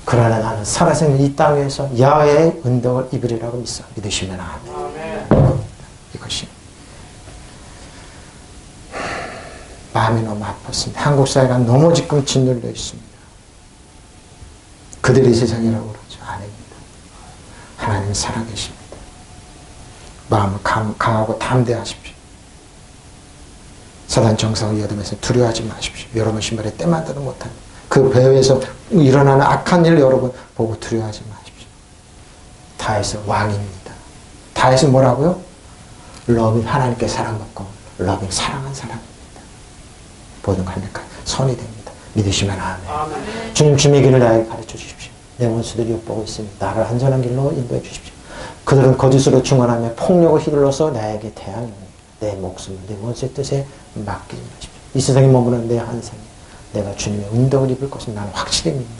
그러나 나는 살아생전 이 땅에서 야훼의 은덕을 입으리라고 믿사. 믿으시면 아멘. 이것이 마음이 너무 아팠습니다. 한국 사회가 너무 지금 짓눌려 있습니다. 그들이 세상이라고 그러죠. 아닙니다. 하나님 살아계십니다. 마음을 강하고 담대하십시오. 사단 정상을 여담해서 두려워하지 마십시오. 여러분 신발에 때만들어 못합니다. 그 배후에서 일어나는 악한 일을 여러분 보고 두려워하지 마십시오. 다윗은 왕입니다. 다윗은 뭐라고요? 러빙, 하나님께 사랑받고 러빙, 사랑한 사람입니다. 모든 관계가 선이 됩니다. 믿으시면 아멘. 아멘. 주님 주님의 길을 나에게 가르쳐 주십시오. 내 원수들이 엿보고 있으니 나를 안전한 길로 인도해 주십시오. 그들은 거짓으로 증언하며 폭력을 휘둘러서 나에게 대항하니 내 목숨을 내 원수의 뜻에 맡기지 마십시오. 이 세상에 머무는 내 한생에 내가 주님의 은덕을 입을 것을 나는 확실히 믿는다.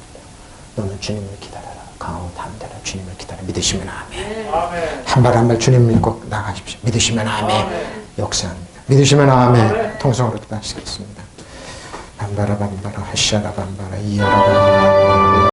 너는 주님을 기다려라. 강하고 담대하라. 주님을 기다려. 믿으시면 아멘. 한 발 한 발 주님 믿고 나가십시오. 믿으시면 아멘. 역사합니다. 믿으시면 아멘. 통성으로 기도하시겠습니다. 반바라 반바라 하샤라 반바라 이어라 반바라